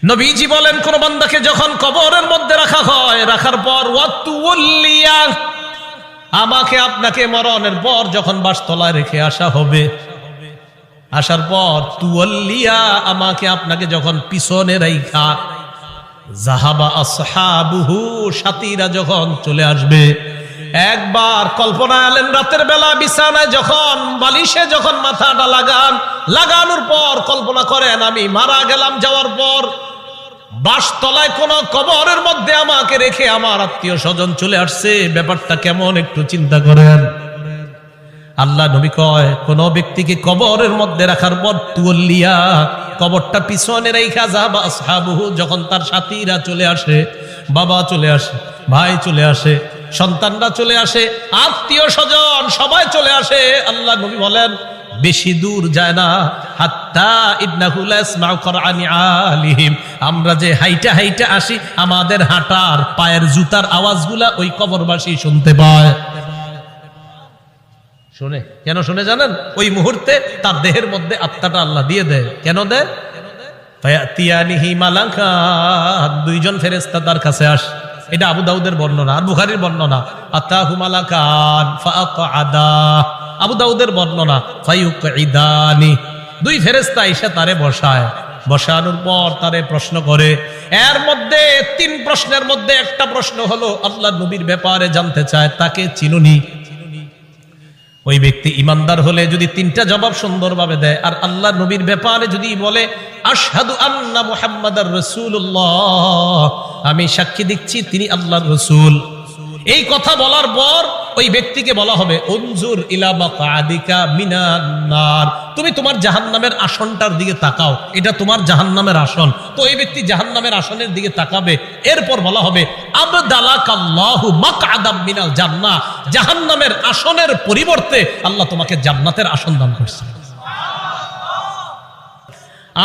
নবীজি বলেন, কোন বান্দাকে যখন কবরের মধ্যে রাখা হয়, রাখার পর ওয়াতুল্লিয়া, আমাকে আপনাকে মরণের পর যখন বাসতলায় রেখে আসা হবে, আসার পর তুওয়াল্লিয়া, আমাকে আপনাকে যখন পিছনে রাইখা যাহাবা আসহাবুহু, সাথীরা যখন চলে আসবে। একবার কল্পনা আলেন, রাতের বেলা বিছানায় যখন বালিশে যখন মাথাটা লাগানোর পর কল্পনা করেন আমি মারা গেলাম, যাওয়ার পর বাসতলায় কোন কবরের মধ্যে আমাকে রেখে আমার আত্মীয় স্বজন চলে আসছে, ব্যাপারটা কেমন একটু চিন্তা করেন। আল্লাহ নবী কয়, কোন ব্যক্তিকে কবরের মধ্যে রাখার পর তুওয়াল্লিয়া, কবরটা পিছনে রাইখা যাবা আসহাবুহু, যখন তার সাথীরা চলে আসে, বাবা চলে আসে, ভাই চলে আসে, সন্তানরা চলে আসে, আত্মীয় স্বজন সবাই চলে আসে, আল্লাহ নবী বলেন বেশি দূর যায় না, হাত্তা ইন্নাহু লা ইয়াসমাউ কুরআনি আলিহিম, আমরা যে হাইটা হাইটা আসি, আমাদের হাঁটার পায়ের জুতার আওয়াজগুলা ওই কবরবাসী শুনতে পায়। শুনে কেন শুনে জানেন? ওই মুহূর্তে তার দেহের মধ্যে আত্মাটা আল্লাহ দিয়ে দেয়। কেন দেয়? ফায়াতিয়ানিহি মালাকান, দুইজন ফেরেশতা তার কাছে আসে। এটা আবু দাউদের বর্ণনা আর বুখারীর বর্ণনা। আতাহু মালাকান ফাআকআদা, আবু দাউদের বর্ণনা ফায়ুকঈদানি, দুই ফেরেশতা এসে তারে বসায়, বসানোর পর তারে প্রশ্ন করে। এর মধ্যে তিন প্রশ্নের মধ্যে একটা প্রশ্ন হলো আল্লাহ নবীর ব্যাপারে জানতে চায়, তাকে চিনুনি? ওই ব্যক্তি ইমানদার হলে যদি তিনটা জবাব সুন্দরভাবে দেয়, আর আল্লাহ নবীর ব্যাপারে যদি বলে আশহাদু আন্না মুহাম্মাদার রাসূলুল্লাহ, আমি সাক্ষী দিচ্ছি তিনি আল্লাহর রাসূল, এই কথা বলার পর ওই ব্যক্তিকে বলা হবে উনজুর ইলা মাকআদিকা মিনান নার, তুমি তোমার জাহান্নামের আসনটার দিকে তাকাও, এটা তোমার জাহান্নামের আসন। তো এই ব্যক্তি জাহান্নামের আসনের দিকে তাকাবে। এরপর বলা হবে আবদালাকাল্লাহু মাকআদাম মিনাল জান্নাহ, জাহান্নামের আসনের পরিবর্তে আল্লাহ তোমাকে জান্নাতের আসন দান করছে।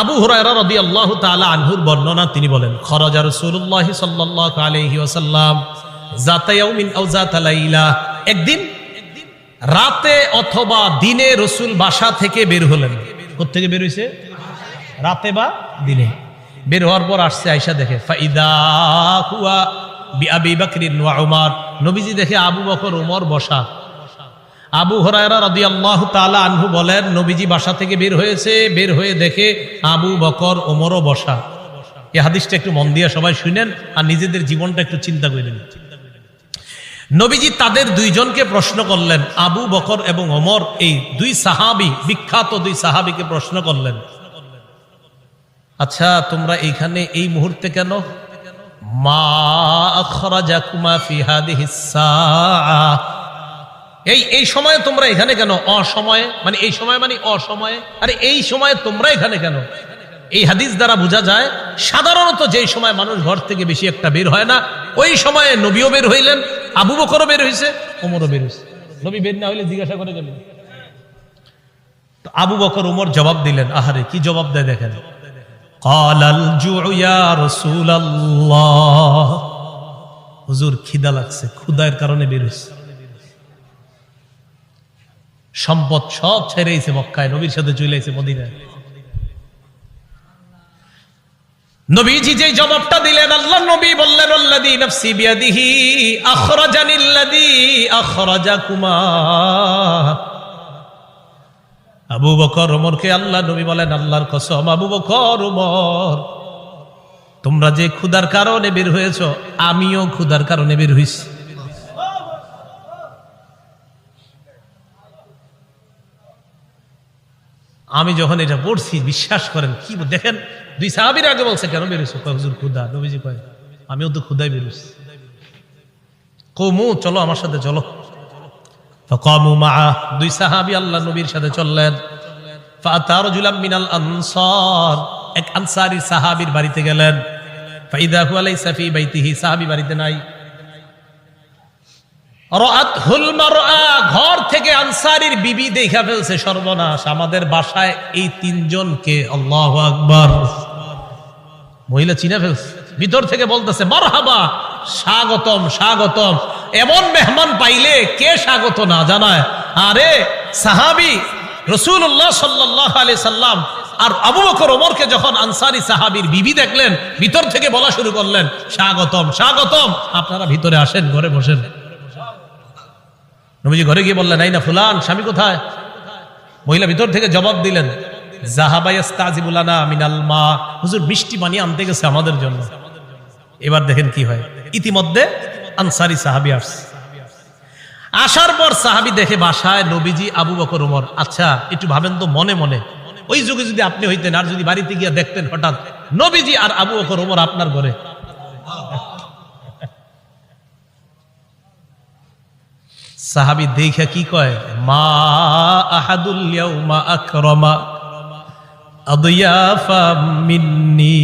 আবু হুরায়রা রাদিয়াল্লাহু তাআলা আনহুর বর্ণনা, তিনি বলেন খরাজা রাসূলুল্লাহ সাল্লাল্লাহু আলাইহি ওয়াসাল্লাম যাতা ইয়াউমিন আও যাতা লাইলা, একদিন রাতে অথবা দিনে রাসূল বাসা থেকে বের হলেন। কোথা থেকে বের হইছে? রাতে বা দিনে। বের হওয়ার পর আসছে, আয়েশা দেখে ফাইদা হুয়া বিআবি বকরিন ওয়া উমর, নবীজি দেখে আবু বকর ওমর বসা। আবু হুরায়রা রাদিয়াল্লাহু তাআলা আনহু বলেন, নবীজি বাসা থেকে বের হয়েছে, বের হয়ে দেখে আবু বকর ওমরও বসা। এই হাদিসটা একটু মন দিয়ে সবাই শুনেন আর নিজেদের জীবনটা একটু চিন্তা করেন। নবীজি তাদের দুইজনকে প্রশ্ন করলেন, আবু বকর এবং ওমর, এই দুই সাহাবী, বিখ্যাত দুই সাহাবীকে প্রশ্ন করলেন, আচ্ছা তোমরা এইখানে এই মুহূর্তে কেন? মা আখরাজাকুমা ফি হাদিহিস সাআ, এই সময়ে তোমরা এখানে কেন? অসময়ে মানে এই সময় মানে অসময়ে, আরে এই সময়ে তোমরা এখানে কেন? এই হাদিস দ্বারা বোঝা যায় সাধারণত যেই সময় মানুষ ঘর থেকে বেশি একটা বের হয় না, ওই সময়ে নবীও বের হইলেন, আবু বকরও বের হইছে, ওমরও বের হইছে। নবী বের না হইলে জিজ্ঞাসা করে গেলেন। তো আবু বকর ওমর জবাব দিলেন, আহারে কি জবাব দেয় দেখেন, ক্বালাল জুউ ইয়া রাসূলুল্লাহ, হুজুর খিদা লাগছে, ক্ষুধার কারণে বের হইছে। সম্পদ সব ছেড়ে এসে মক্কায় নবীর সাথে চলে এসে মদিনায়। নবীজি যে জবাবটা দিলেন, আল্লাহ নবী বললেন আল্লাযী নাফসি বিয়াদিহি আখরাজানিল্লাযী আখরাজাকুমা। আবু বকর ওমরকে আল্লাহ নবী বলেন, আল্লাহর কসম আবু বকর ওমর, তোমরা যে ক্ষুধার কারণে বের হয়েছো, আমিও ক্ষুধার কারণে বের হইছি। আমি যখন এটা পড়ছি, বিশ্বাস করেন কি দেখেন, দুই সাহাবীর আগে বলছে কেন বেরোছো? হুজুর ক্ষুধা। নবীজি কয় আমিও তো ক্ষুধায় বেরোছি। কওমু চলো আমার সাথে চলো। ফাকামু মাআ, দুই সাহাবী আল্লাহ নবীর সাথে চললেন। ফাআতা রাজুলাম মিনাল আনসার, এক আনসারী সাহাবীর বাড়িতে গেলেন। ফাইদা হুয়া লাইসা ফি বাইতিহি, সাহাবী বাড়িতে নাই। রাআতহুল মারআ, ঘর থেকে আনসারীর বিবি দেখা ফেলছে, সর্বনাশ, আমাদের বাসায় এই তিনজনকে, আল্লাহু আকবার, মহিলা চিনে ফেলছে। ভিতর থেকে বলতেছে মারহাবা, স্বাগতম স্বাগতম। এমন মেহমান পাইলে কে স্বাগত না জানায়? আরে সাহাবী রাসূলুল্লাহ সাল্লাল্লাহু আলাইহি সাল্লাম আর আবু বকর ওমরকে যখন আনসারী সাহাবীর বিবি দেখলেন, ভিতর থেকে বলা শুরু করলেন, স্বাগতম স্বাগতম, আপনারা ভিতরে আসেন, ঘরে বসেন। নবীজি ঘরে গিয়ে বললেন, আইনা ফুলান, স্বামী কোথায়? মহিলা ভিতর থেকে জবাব দিলেন, যাহাবা ইস্তাজিবু লানা মিনাল মা, হুজুর মিষ্টি পানি আনতে গেছে আমাদের জন্য। এবার দেখেন কি হয়, ইতিমধ্যে আনসারী সাহাবী আসছে। আসার পর সাহাবী দেখে বাসায় নবীজি, আবু বকর ওমর। আচ্ছা একটু ভাবেন তো মনে মনে, ওই যুগে যদি আপনি হইতেন আর যদি বাড়িতে গিয়ে দেখতেন হঠাৎ নবীজি আর আবু বকর ওমর আপনার ঘরে, সাহাবী দেখে কি কয়, মা আহাদুল ইয়াউমা আকরামা আদিয়াফা মিন্নি।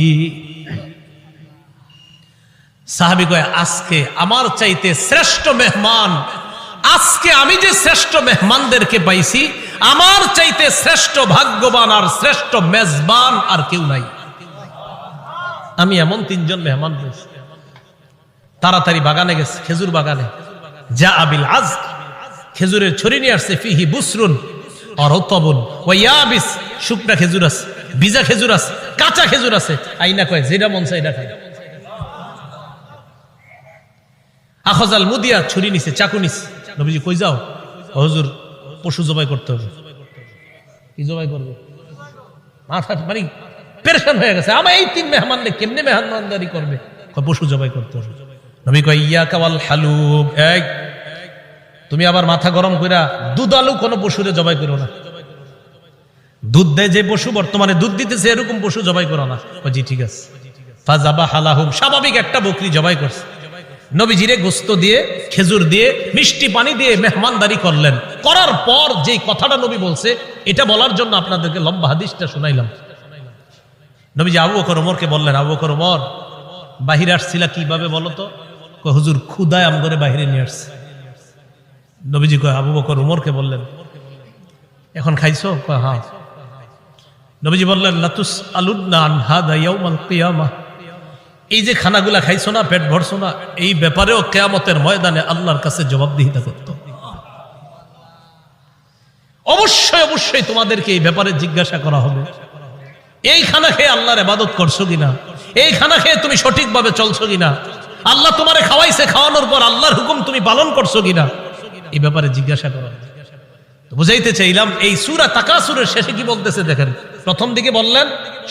সাহাবী কয়, আজকে আমার চাইতে শ্রেষ্ঠ মেহমান, আজকে আমি যে শ্রেষ্ঠ মেহমানদেরকে পাইছি, আমার চাইতে শ্রেষ্ঠ ভাগ্যবান আর শ্রেষ্ঠ মেজবান আর কেউ নাই। আমি এমন তিনজন মেহমান পেয়েছি। তাড়াতাড়ি বাগানে গেছে, খেজুর বাগানে। যা আবিল আজ, খেজুরের ছড়ি নিয়ে আসছে, ফিহি বুসরুন আর রতবুন ওয়া ইয়াবিস, শুকনা খেজুর আছে, ভিজা খেজুর আছে, কাঁচা খেজুর আছে। আইনা কয়, যেটা মন চায় এটা খায়। আখজাল মুদিয়া, ছুরি নিছে, চাকু নিছে। নবীজি কই যাও? হুজুর পশু জবাই করতে হবে। কি জবাই করবে? মাথা মানে পেরেশান হয়ে গেছে, আমার এই তিন মেহমানকে কেমনে মেহমানদারি করবে? পশু জবাই করতে হবে। নবী কয়, ইয়াকা ওয়াল হালুব, এই তুমি আবার মাথা গরম কইরা দুধালু কোন পশুরে জবাই করো না। দুধ দেয় যে পশু, বর্তমানে দুধ দিতেছে, এরকম পশু জবাই করো না। জি ঠিক আছে। ফাযাবাহা লাহুম, স্বাভাবিক একটা বকরি জবাই করছে। নবীজিরে গোস্ত দিয়ে, খেজুর দিয়ে, মিষ্টি পানি দিয়ে মেহমানদারি করলেন। করার পর যে কথাটা নবী বলছে, এটা বলার জন্য আপনাদেরকে লম্বা হাদিসটা শুনাইলাম। নবীজি আবু বকর ওমরকে বললেন, আবু বকর ওমর, বাহিরে আসছিলা কিভাবে বলো তো? হুজুর ক্ষুধায় আম করে বাহিরে নিয়ে আসছে। নবীজি কয়, আবু বকর ওমরকে বললেন, এখন খাইছো? কয় হ্যাঁ। নবীজি বললেন, লাতুস আলুন্না আন হাদা ইয়াউমাল কিয়ামাহ, এই যে খানাগুলা খাইছো না, পেট ভরছো না, এই ব্যাপারেও কিয়ামতের ময়দানে আল্লাহর কাছে জবাবদিহিতা করতে। অবশ্যই অবশ্যই তোমাদেরকে এই ব্যাপারে জিজ্ঞাসা করা হবে। এই খানা খেয়ে আল্লাহর ইবাদত করছো কিনা? এই খানা খেয়ে তুমি সঠিকভাবে চলছো কিনা? আল্লাহ তোমারে খাওয়াইছে, খাওয়ানোর পর আল্লাহর হুকুম তুমি পালন করছো কিনা? এই ব্যাপারে জিজ্ঞাসা করা। বুঝাইতে চাইলাম, এই সূরা তাকাসুরের শেষে কি বলতেছে দেখেন। প্রথম দিকে বললেন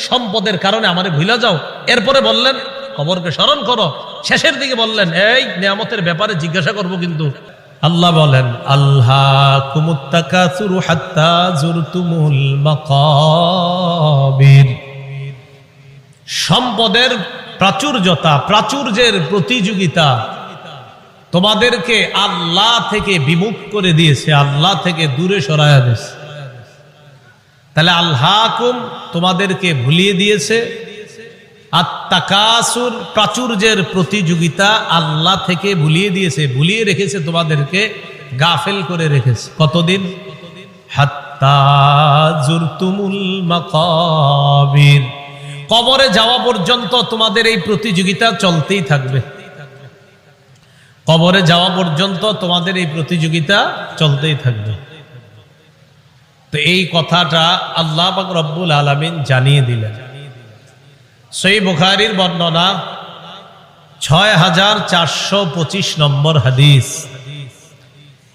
সম্পদের কারণে আমারে ভুলা যাও, এরপরে বললেন কবরকে স্মরণ করো, শেষের দিকে বললেন এই নিয়ামতের ব্যাপারে জিজ্ঞাসা করব কিন্তু। আল্লাহ বলেন, আল্লাহকুমুত তাকাসুরু হাত্তা যুরতুমুল মাকাবির, সম্পদের প্রাচুর্যতা, প্রাচুর্যের প্রতিযোগিতা তোমাদেরকে আল্লাহ থেকে বিমুখ করে দিয়েছে, আল্লাহ থেকে দূরে সরায়া দিয়েছে। তাহলে আল্লাহকুম তোমাদেরকে ভুলিয়ে দিয়েছে, আত-তাকাসুর প্রাচুর্যের প্রতিযোগিতা আল্লাহ থেকে ভুলিয়ে দিয়েছে, ভুলিয়ে রেখেছে, তোমাদেরকে গাফেল করে রেখেছে। কতদিন? হাত্তা যুরতুমুল মাকাবির, কবরে যাওয়া পর্যন্ত তোমাদের এই প্রতিযোগিতা চলতেই থাকবে। কবরে যাওয়া পর্যন্ত তোমাদের এই প্রতিযোগিতা চলতেই থাকবে। তো এই কথাটা আল্লাহ পাক রব্বুল আলামিন জানিয়ে দিলেন। সহিহ বুখারীর বর্ণনা ৬৪২৫ নম্বর হাদিস।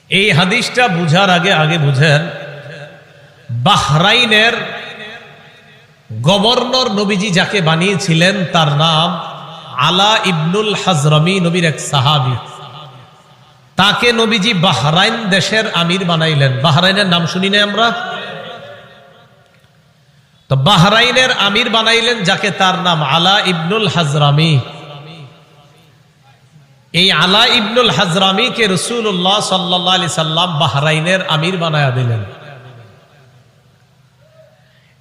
এই হাদিসটা বুঝার আগে বুঝেন, বাহরাইনের গভর্নর নবীজি যাকে বানিয়েছিলেন তার নাম আলা ইবনুল হাজরামি, নবীর এক সাহাবী। তাকে নবীজি বাহরাইন দেশের আমির বানাইলেন। বাহরাইনের নাম শুনি না আমরা? তো বাহরাইনের আমির বানাইলেন যাকে, তার নাম আলা ইবনুল হাজরামি। এই আলা ইবনুল হাজরামিকে রাসূলুল্লাহ সাল্লাল্লাহু আলাইহি সাল্লাম বাহরাইনের আমির বানায়া দিলেন।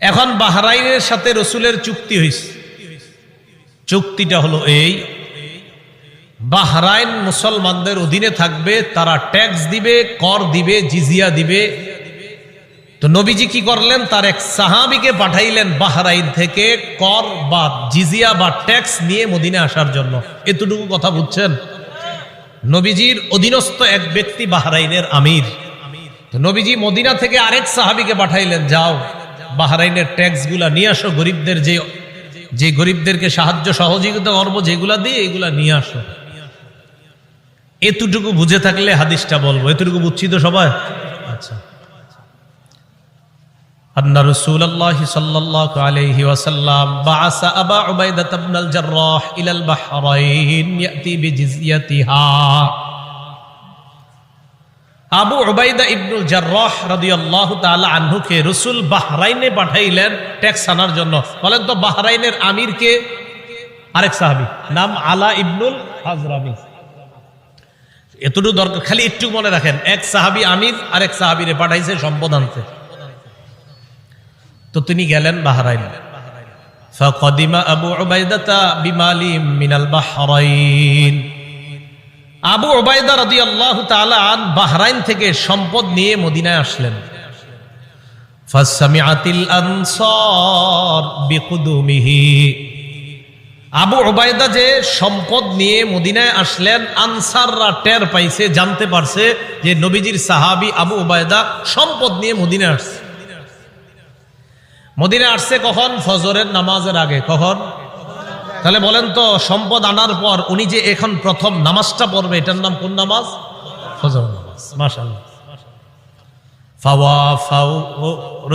এখন বাহরাইনের সাথে রাসূলের চুক্তি হয়েছে। চুক্তিটা হলো এই, বাহরাইন মুসলমানদের অধীনে থাকবে, তারা ট্যাক্স দিবে, কর দিবে, জিজিয়া দিবে। তো নবীজি কি করলেন, তার এক সাহাবীকে পাঠাইলেন বাহরাইন থেকে কর বা জিজিয়া বা ট্যাক্স নিয়ে মদিনে আসার জন্য। এতটুকু কথা বুঝছেন? নবীজির অধীনস্থ এক ব্যক্তি বাহরাইনের আমির। তো নবীজি মদিনা থেকে আরেক সাহাবীকে পাঠাইলেন, যাও বাহরাইনের ট্যাক্স গুলা নিয়ে আসো, গরিবদের যে গরিবদেরকে সাহায্য সহযোগিতা করবো যেগুলা দিয়ে এগুলা নিয়ে আসো। এতটুকু বুঝে থাকলে হাদিসটা বলবো। এতটুকু বুঝছি তো সবাই? আচ্ছা। আন্না রাসূলুল্লাহ সাল্লাল্লাহু আলাইহি ওয়াসাল্লাম বাআসা আবা উবাইদা ইবনুল জাররাহ ইলাল বাহরাইন ইয়াতি বিজিজিয়াতিহা। আবু উবাইদা ইবনুল জাররাহ রাদিয়াল্লাহু তাআলা আনহুকে রাসূল বাহরাইনে পাঠাইলেন ট্যাক্স আনার জন্য। বলেন তো বাহরাইনের আমির কে? আরেক সাহাবী, নাম আলা ইবনুল হাজরামি। এতটুকু দরকার, খালি একটু মনে রাখেন, এক সাহাবী আমির, আরেক সাহাবীরে পাঠাইছে সম্পদ আনতে। তো তিনি গেলেন বাহরাইন। ফাকাদিমা আবু উবাইদাতা বিমালিম মিনাল বাহরাইন। আবু উবাইদা রাদিয়াল্লাহু তাআলা আন বাহরাইন থেকে সম্পদ নিয়ে মদিনায় আসলেন। ফাসামিআতিল আনসার বিকুদুমিহি। আবু উবাইদা যে সম্পদ নিয়ে মদিনায় আসলেন, আনসাররা টের পাইছে, জানতে পারছে যে নবীজির সাহাবী আবু উবাইদা সম্পদ নিয়ে মদিনায় আসছে। মদিনায় আসছে কখন? ফজরের নামাজের আগে। কখন? তাহলে বলেন তো, সম্পদ আনার পর উনি যে এখন প্রথম নামাজটা পড়বে, এটার নাম কোন নামাজ? ফজর নামাজ। মাশাআল্লাহ। ফাওয়াফাউ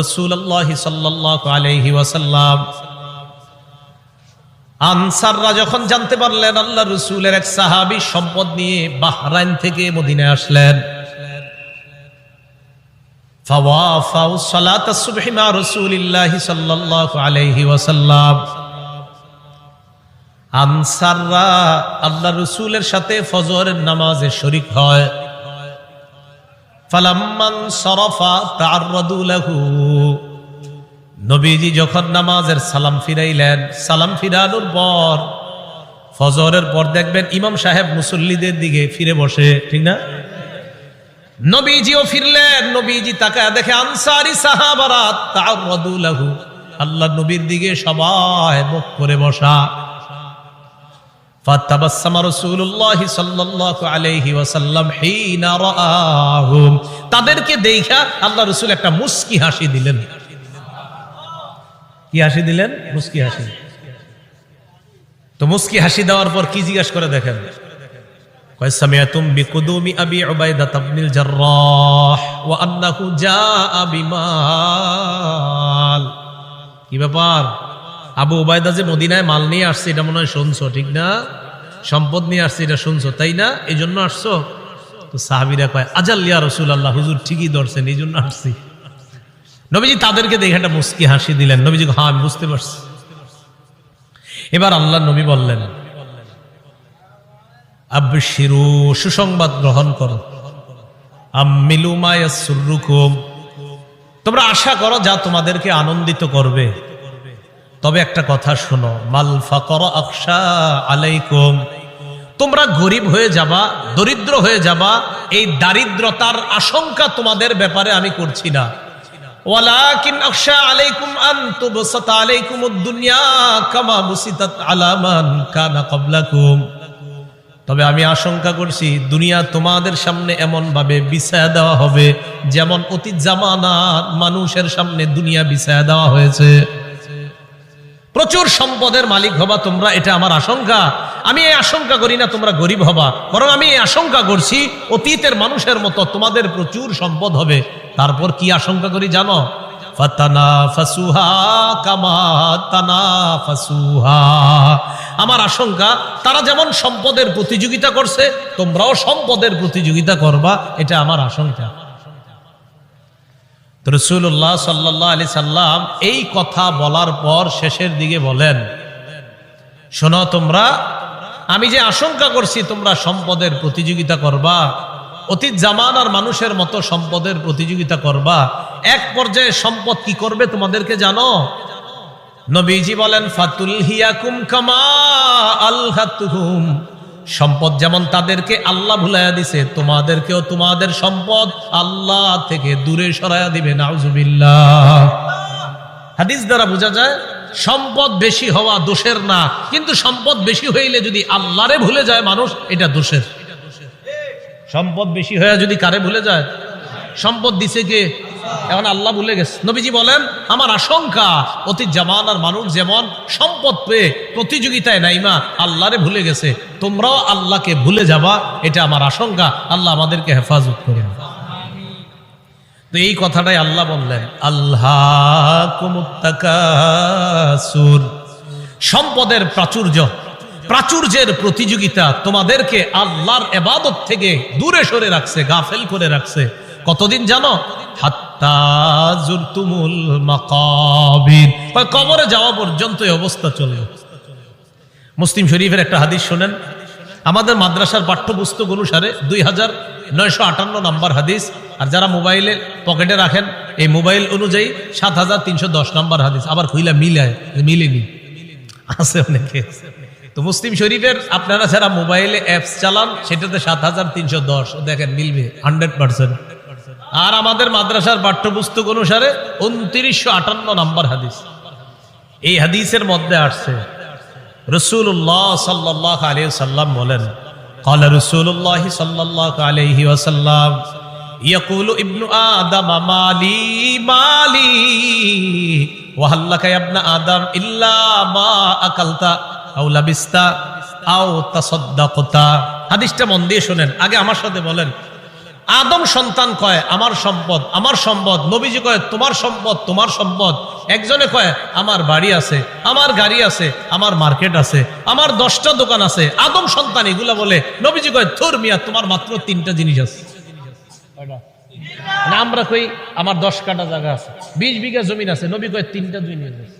রাসূলুল্লাহ সাল্লাল্লাহু আলাইহি ওয়াসাল্লাম। আনসাররা যখন জানতে পারলেন আল্লাহর রাসূলের এক সাহাবী সম্পদ নিয়ে বাহরাইন থেকে মদিনায় আসলেন, ফাওয়াফাউ সালাতাস সুবহি মা রাসূলিল্লাহ সাল্লাল্লাহু আলাইহি ওয়াসাল্লাম। আনসাররা আল্লাহর রাসূলের সাথে ফজরের নামাজে শরীক হয়। ফালাম্মান সারাফা তাআররাদু লাহু। নবীজি যখন নামাজের সালাম ফিরাইলেন, সালাম ফিরানোর পর ফজরের পর দেখবেন ইমাম সাহেব মুসল্লিদের দিকে ফিরে বসে, ঠিক না? নবীজিও ফিরলেন, নবীজি তাকায় দেখে আনসারী সাহাবারা তাআররাদু লাহু, আল্লাহর নবীর দিকে সবাই মুখ করে বসা। ফাতাবাসসামা রাসূলুল্লাহ সাল্লাল্লাহু আলাইহি ওয়াসাল্লাম হিনা রাআহুম। তাদেরকে দেখা আল্লাহর রাসূল একটা মুস্কি হাসি দিলেন। কি হাসি দিলেন? মুস্কি হাসি। তো মুস্কি হাসি দেওয়ার পর কি জিজ্ঞাসা করে দেখেন, কয় সামিআতুম বিকুদুমি আবি উবাইদা ইবনুল জাররাহ ওয়া আন্নাহু জাআ বিমাল। কি ব্যাপার? আবু উবাইদা যে মদিনায় মাল নিয়ে আসছে এটা মনে হয় শুনছো, ঠিক না? সম্পদ নিয়ে আসছে এটা শুনছো, তাই না? এই জন্য আসছো? তো সাহাবীরা কয় আজাল ইয়া রাসূলুল্লাহ, হুজুর ঠিকই ধরছেন, এই জন্য আসছি। নবীজি তাদেরকে দেখে একটা মুস্কি হাসি দিলেন। নবীজি হ্যাঁ আমি বুঝতে পারছি। এবার আল্লাহ নবী বললেন, আবশিরু, সুসংবাদ গ্রহণ করো, আমিলু মা ইয়াসুররুকুম, তোমরা আশা করো যা তোমাদেরকে আনন্দিত করবে। তবে একটা কথা শোনো, মাল ফাকর আখশা আলাইকুম, তোমরা গরিব হয়ে যাবা, দরিদ্র হয়ে যাবা, এই দারিদ্রতার আশঙ্কা তোমাদের ব্যাপারে আমি করছি না। ওয়ালাকিন আখশা আলাইকুম আন তুবসাতা আলাইকুমুদ দুনিয়া কামা বুসিতাত আলা মান কানা ক্বাবলাকুম, তবে আমি আশঙ্কা করছি দুনিয়া তোমাদের সামনে এমন ভাবে বিছায়া দেওয়া হবে যেমন অতীত জামানার মানুষের সামনে দুনিয়া বিছায়া দেওয়া হয়েছে। প্রচুর সম্পদের মালিক হবা তোমরা, এটা আমার আশঙ্কা। আমি এই আশঙ্কা করি না তোমরা গরিব হবা, বরং আমি এই আশঙ্কা করছি অতীতের মানুষের মতো তোমাদের প্রচুর সম্পদ হবে। তারপর কি আশঙ্কা করি জানো? ফাতানাফাসুহা কামা তানাফাসুহা, আমার আশঙ্কা তারা যেমন সম্পদের প্রতিযোগিতা করছে তোমরাও সম্পদের প্রতিযোগিতা করবা, এটা আমার আশঙ্কা। রাসূলুল্লাহ সাল্লাল্লাহু আলাইহি সাল্লাম এই কথা বলার পর শেষের দিকে বলেন, শোনো তোমরা, আমি যে আশঙ্কা করছি তোমরা সম্পদের প্রতিযোগিতা করবা, অতীত জামানার মানুষের মতো সম্পদের প্রতিযোগিতা করবা, এক পর্যায়ে সম্পদ কি করবে তোমাদেরকে জানো? নবীজি বলেন, ফাতুলহিয়াকুম কামা আলহাতুহুম, সম্পদ যেমন তাদেরকে আল্লাহ ভুলাইয়া দিছে, তোমাদেরকেও তোমাদের সম্পদ আল্লাহ থেকে দূরে সরাইয়া দিবে। নাউজুবিল্লাহ। হাদিস দ্বারা বোঝা যায় সম্পদ বেশি হওয়া দোষের না, কিন্তু সম্পদ বেশি হইলে যদি আল্লাহরে ভুলে যায় মানুষ, এটা দোষের। সম্পদ বেশি হয়ে যদি কারে ভুলে যায়? সম্পদ দিছে কে? এখন আল্লাহ ভুলে গেছে। নবীজি বলেন, আমার আশঙ্কা অতীত জামানার মানুষ যেমন সম্পদ পেয়ে প্রতিযোগিতায় নাইমা আল্লাহরে ভুলে গেছে, তোমরাও আল্লাহকে ভুলে যাবা, এটা আমার আশঙ্কা। আল্লাহ আমাদেরকে হেফাজত করুন। তো এই কথাটাই আল্লাহ বললেন, আল্লাহকুমুত তাকাসুর, সম্পদের প্রাচুর্যের প্রতিযোগিতা তোমাদেরকে আল্লাহর ইবাদত থেকে দূরে সরে রাখছে, গাফেল করে রাখছে। কতদিন জানো? হাত্তা জুরতুমুল মাকাবির, কবরে যাওয়া পর্যন্ত এই অবস্থা চলে। মুসলিম শরীফের একটা হাদিস শোনেন, আমাদের মাদ্রাসার পাঠ্যপুস্তক অনুসারে 2958 নম্বর হাদিস, আর যারা মোবাইলে পকেটে রাখেন এই মোবাইল অনুযায়ী 7310 নম্বর হাদিস। আবার কইলা মিলেনি আছে অনেকে। তো মুসলিম শরীফের আপনারা যারা মোবাইলে অ্যাপস চালান সেটাতে 7310 দেখেন মিলবে 100%। আর আমাদের মাদ্রাসার পাঠ্যপুস্তক অনুসারে 2958 নম্বর হাদিস। এই হাদিসের মধ্যে আসছে রাসূলুল্লাহ সাল্লাল্লাহু আলাইহি ওয়াসাল্লাম বলেন, قال رسول الله صلى الله عليه وسلم يقول ابن آدم مالي مالي وهل لك يا ابن آدم إلا ما أكلت أو لبست أو تصدقت। হাদিসটা মন দিয়ে শুনেন, আগে আমার সাথে বলেন। আদম সন্তান কয় আমার সম্পদ আমার সম্পদ, নবীজি কয় তোমার সম্পদ তোমার সম্পদ। একজনে কয় আমার বাড়ি আছে, আমার গাড়ি আছে, আমার মার্কেট আছে, আমার 10টা দোকান আছে। আদম সন্তান এগুলা বলে, নবীজি কয় থুর মিয়া, তোমার মাত্র 3টা জিনিস আছে। না আমরা কই আমার 10 কাঠা জায়গা আছে, 20 বিঘা জমিন আছে, নবী কয় 3টা জিনিস আছে।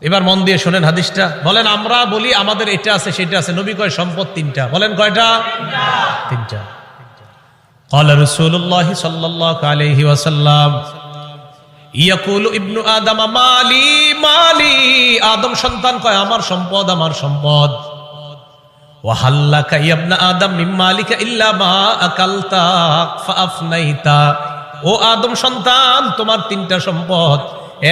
এবার মন দিয়ে শোনেন হাদিসটা, বলেন আমরা বলি আমাদের এটা আছে সেটা আছে, নবী কয় সম্পদ 3টা। বলেন কয়টা? 3টা। قال رسول الله صلى الله عليه وسلم يقول ابن آدم مالي مالي, আদম সন্তান কয় আমার সম্পদ আমার সম্পদ। وهل لك يا ابن آدم من مالك إلا ما أكلت فأفنيت, ও আদম সন্তান তোমার 3টা সম্পদ।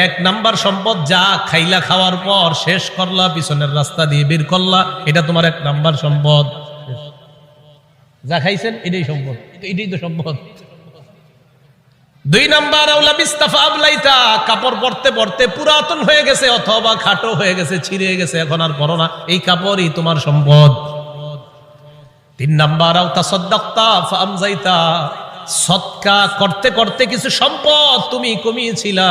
1 নাম্বার সম্পদ যা খাইলা, খাওয়ার পর শেষ করলা, পিছনের রাস্তা দিয়ে বের করলা, এটা তোমার 1 নাম্বার সম্পদ। যা খাইছেন এটাই সম্পদ, এটাই তো সম্পদ। 2 নাম্বার আউলা বিস্তাফা আবলাইতা, কাপড় পরতে পরতে পুরাতন হয়ে গেছে অথবা খাটো হয়ে গেছে, ছিঁড়ে গেছে, এখন আর পরো না, এই কাপড়ই তোমার সম্পদ। 3 নাম্বার আও তাসাদদাকতা ফাআমজাইতা, সদকা করতে করতে কিছু সম্পদ তুমি কমিয়েছিলা,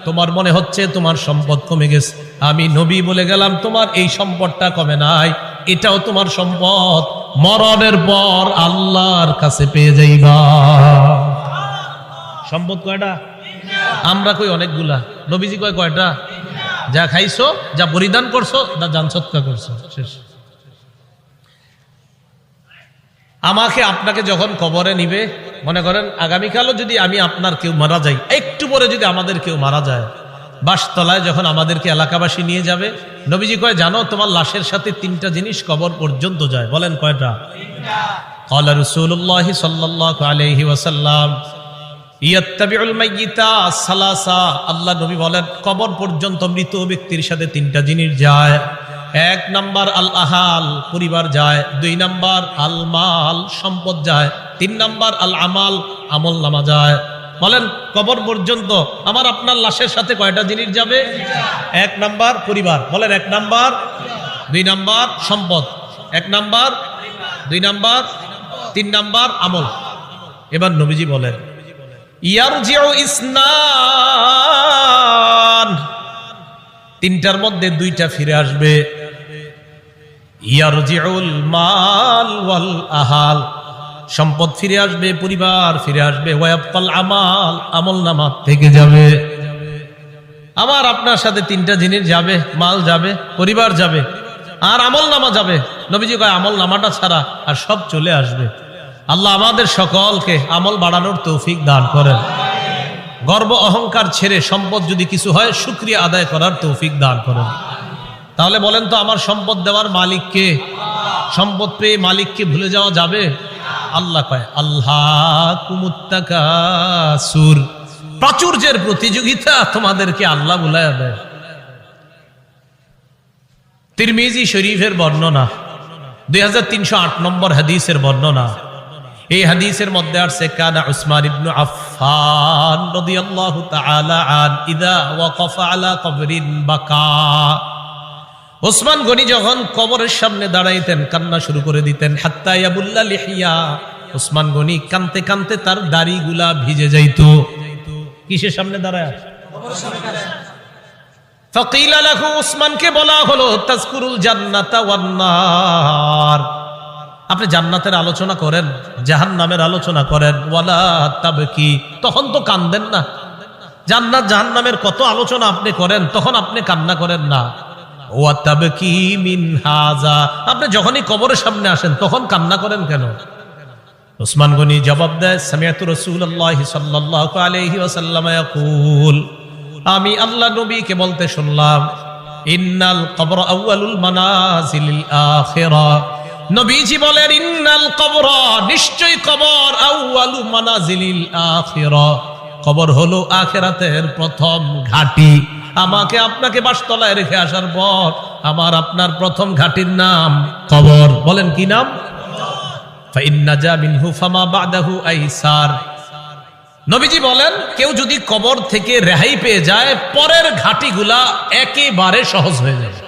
তোমার মনে হচ্ছে তোমার সম্পদ কমে গেছে, আমি নবী বলে গেলাম তোমার এই সম্পদটা কমে নাই, এটাও তোমার সম্পদ, মরণের পর আল্লাহর কাছে পেয়ে যাইবা। সম্পদ কয়টা? আমরা কই অনেকগুলা, নবীজি কয় কয়টা? যা খাইছো, যা পরিধান করছো, যা জান সৎকা করছো, শেষ। আমাকে আপনাকে যখন কবরে নিবে, মনে করেন আগামীকালও যদি আমি আপনার কেউ মারা যাই, একটু পরে যদি আমাদের কেউ মারা যায়, বাসতলায় যখন আমাদেরকে এলাকাবাসী নিয়ে যাবে, নবীজি কয় জানো তোমার লাশের সাথে 3টা জিনিস কবর পর্যন্ত যায়। বলেন কয়টা? 3টা। قال رسول الله صلى الله عليه وسلم يتبع الميت ثلاثه, আল্লাহ নবী বলেন কবর পর্যন্ত মৃত ব্যক্তির সাথে 3টা জিনিস যায়। 1 নাম্বার আল আহাল, পরিবার যায়। 2 নাম্বার আল মাল, সম্পদ যায়। 3 নাম্বার আল আমাল, আমল নামা যায়। বলেন কবর পর্যন্ত আমার আপনার লাশের সাথে কয়টা জিনিস যাবে? 1 নাম্বার পরিবার, বলেন 1 নাম্বার, 2 নাম্বার সম্পদ, 1 নাম্বার, 2 নাম্বার, 3 নাম্বার আমল। এবার নবীজি বলেন ইয়ারজিউ ইসনান, 3টার মধ্যে 2টা ফিরে আসবে। ইয়ারজিউল মাল ওয়াল আহাল, সম্পদ ফিরে আসবে, পরিবার ফিরে আসবে। ওয়ায়াবকাল আমাল, আমল নামা থেকে যাবে। আমার আপনার সাথে 3টা জিনিস যাবে, মাল যাবে, পরিবার যাবে, আর আমল নামা যাবে। নবীজি কয় আমল নামাটা ছাড়া আর সব চলে আসবে। আল্লাহ আমাদের সকলকে আমল বাড়ানোর তৌফিক দান করেন। গর্ব অহংকার ছেড়ে সম্পদ যদি কিছু হয় শুকরিয়া আদায় করার তৌফিক দান করেন। তাহলে বলেন তো আমার সম্পদ দেওয়ার মালিককে? সম্পদ পেয়ে মালিককে ভুলে যাওয়া যাবে? আল্লাহ কয় আল্লাহকুমুত তাকাসুর, প্রাচুর্যের প্রতিযোগিতা তোমাদেরকে আল্লাহ ভুলাইয়া দেয়। তিরমিজি শরীফের বর্ণনা, 2308 নম্বর হাদিসের বর্ণনা, এই হাদিসের মধ্যে আছে কানা উসমান ইবনে আফফান রাদিয়াল্লাহু তাআলা আন ইযা ওয়াকাফা আলা কবরিন বাকা। ওসমান গনি যখন কবরের সামনে দাঁড়াইতেন কান্না শুরু করে দিতেন। হাত্তা ইয়াবুল্লা লিহিয়া, ওসমান গনি কানতে কানতে তার দাড়িগুলা ভিজে যাইতো। কিসের সামনে দাঁড়ায়? কবরের সামনে। ফাকিলা লাহু, ওসমানকে বলা হলো তাজকুরুল জান্নাতা ওয়ান নার, আপনি জান্নাতের আলোচনা করেন, জাহান্নামের আলোচনা করেন। ওয়ালা তাবকি, তখন তো কান্দেন না। জান্নাত জাহান্নামের কত আলোচনা আপনি করেন, তখন আপনি কান্না করেন না। ওয়া তাবকি মিন হাযা, আপনি যখনই কবরের সামনে আসেন তখন কান্না করেন কেন? ওসমান গনি জবাব দেয়, সামিআতু রাসূলুল্লাহি সাল্লাল্লাহু আলাইহি ওয়াসাল্লাম ইয়াকুল, আমি আল্লাহ নবীকে বলতে শুনলাম, ইন্নাল কবর আউয়ালুল মানাজিলিল আখিরাহ, নবীজি বলেন ইন্নাল কবর, নিশ্চয়ই কবর, আউয়ালু মানাজিলিল আখিরাহ, কবর হলো আখিরাতের প্রথম ঘাঁটি। আমাকে আপনাকে বাসতলায় রেখে আসার পর আমার আপনার প্রথম ঘাঁটির নাম কবর। বলেন কি নাম? ফাইন্নাজা মিনহু ফামা বাদাহু আইসার। নবীজি বলেন কেউ যদি কবর থেকে রেহাই পেয়ে যায়, পরের ঘাটিগুলা একেবারে সহজ হয়ে যাবে।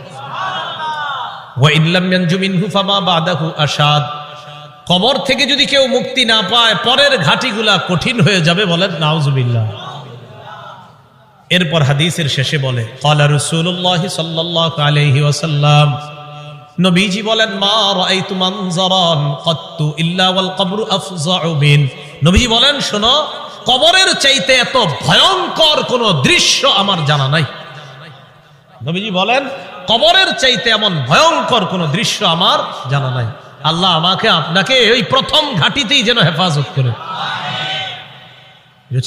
ওয়া ইন লাম ইয়ানজু মিনহু ফামা বাদাহু আশাদ, কবর থেকে যদি কেউ মুক্তি না পায়, পরের ঘাটিগুলা কঠিন হয়ে যাবে। বলেন নাউজুবিল্লাহ। এরপর হাদিসের শেষে বলে ক্বালা রাসূলুল্লাহ সাল্লাল্লাহু আলাইহি ওয়াসাল্লাম, নবীজি বলেন মা রাআইতু মানজারান কাত্তু ইল্লা ওয়াল কবরু আফযাউ মিন। নবীজি বলেন শোনো, কবরের চাইতে এত ভয়ঙ্কর কোন দৃশ্য আমার জানা নাই। নবীজি বলেন কবরের চাইতে এমন ভয়ঙ্কর কোন দৃশ্য আমার জানা নাই। আল্লাহ আমাকে আপনাকে ওই প্রথম ঘাটিতেই যেন হেফাজত করে।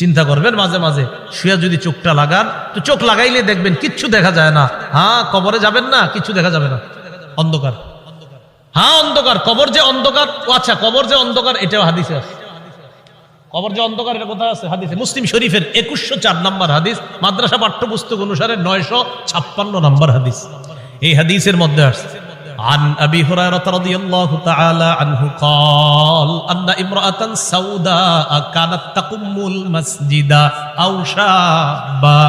চিন্তা করবেন মাঝে মাঝে শুয়ে যদি চোখটা লাগান, তো চোখ লাগাইলে দেখবেন কিচ্ছু দেখা যায় না। হ্যাঁ, কবরে যাবেন না, কিছু দেখা যাবে না, অন্ধকার। হ্যাঁ অন্ধকার, কবর যে অন্ধকার। আচ্ছা, কবর যে অন্ধকার এটাও হাদিসে আছে। কবর যে অন্ধকার এটা কোথায় আছে? হাদিসে। মুসলিম শরীফের 2104 নম্বর হাদিস, মাদ্রাসা পাঠ্যপুস্তক অনুসারে 956 নম্বর হাদিস। এই হাদিসের মধ্যে আছে عن أبي هريرة رضي الله تعالى عنه قال أن امرأة سوداء كانت تقم المسجد أو شابا,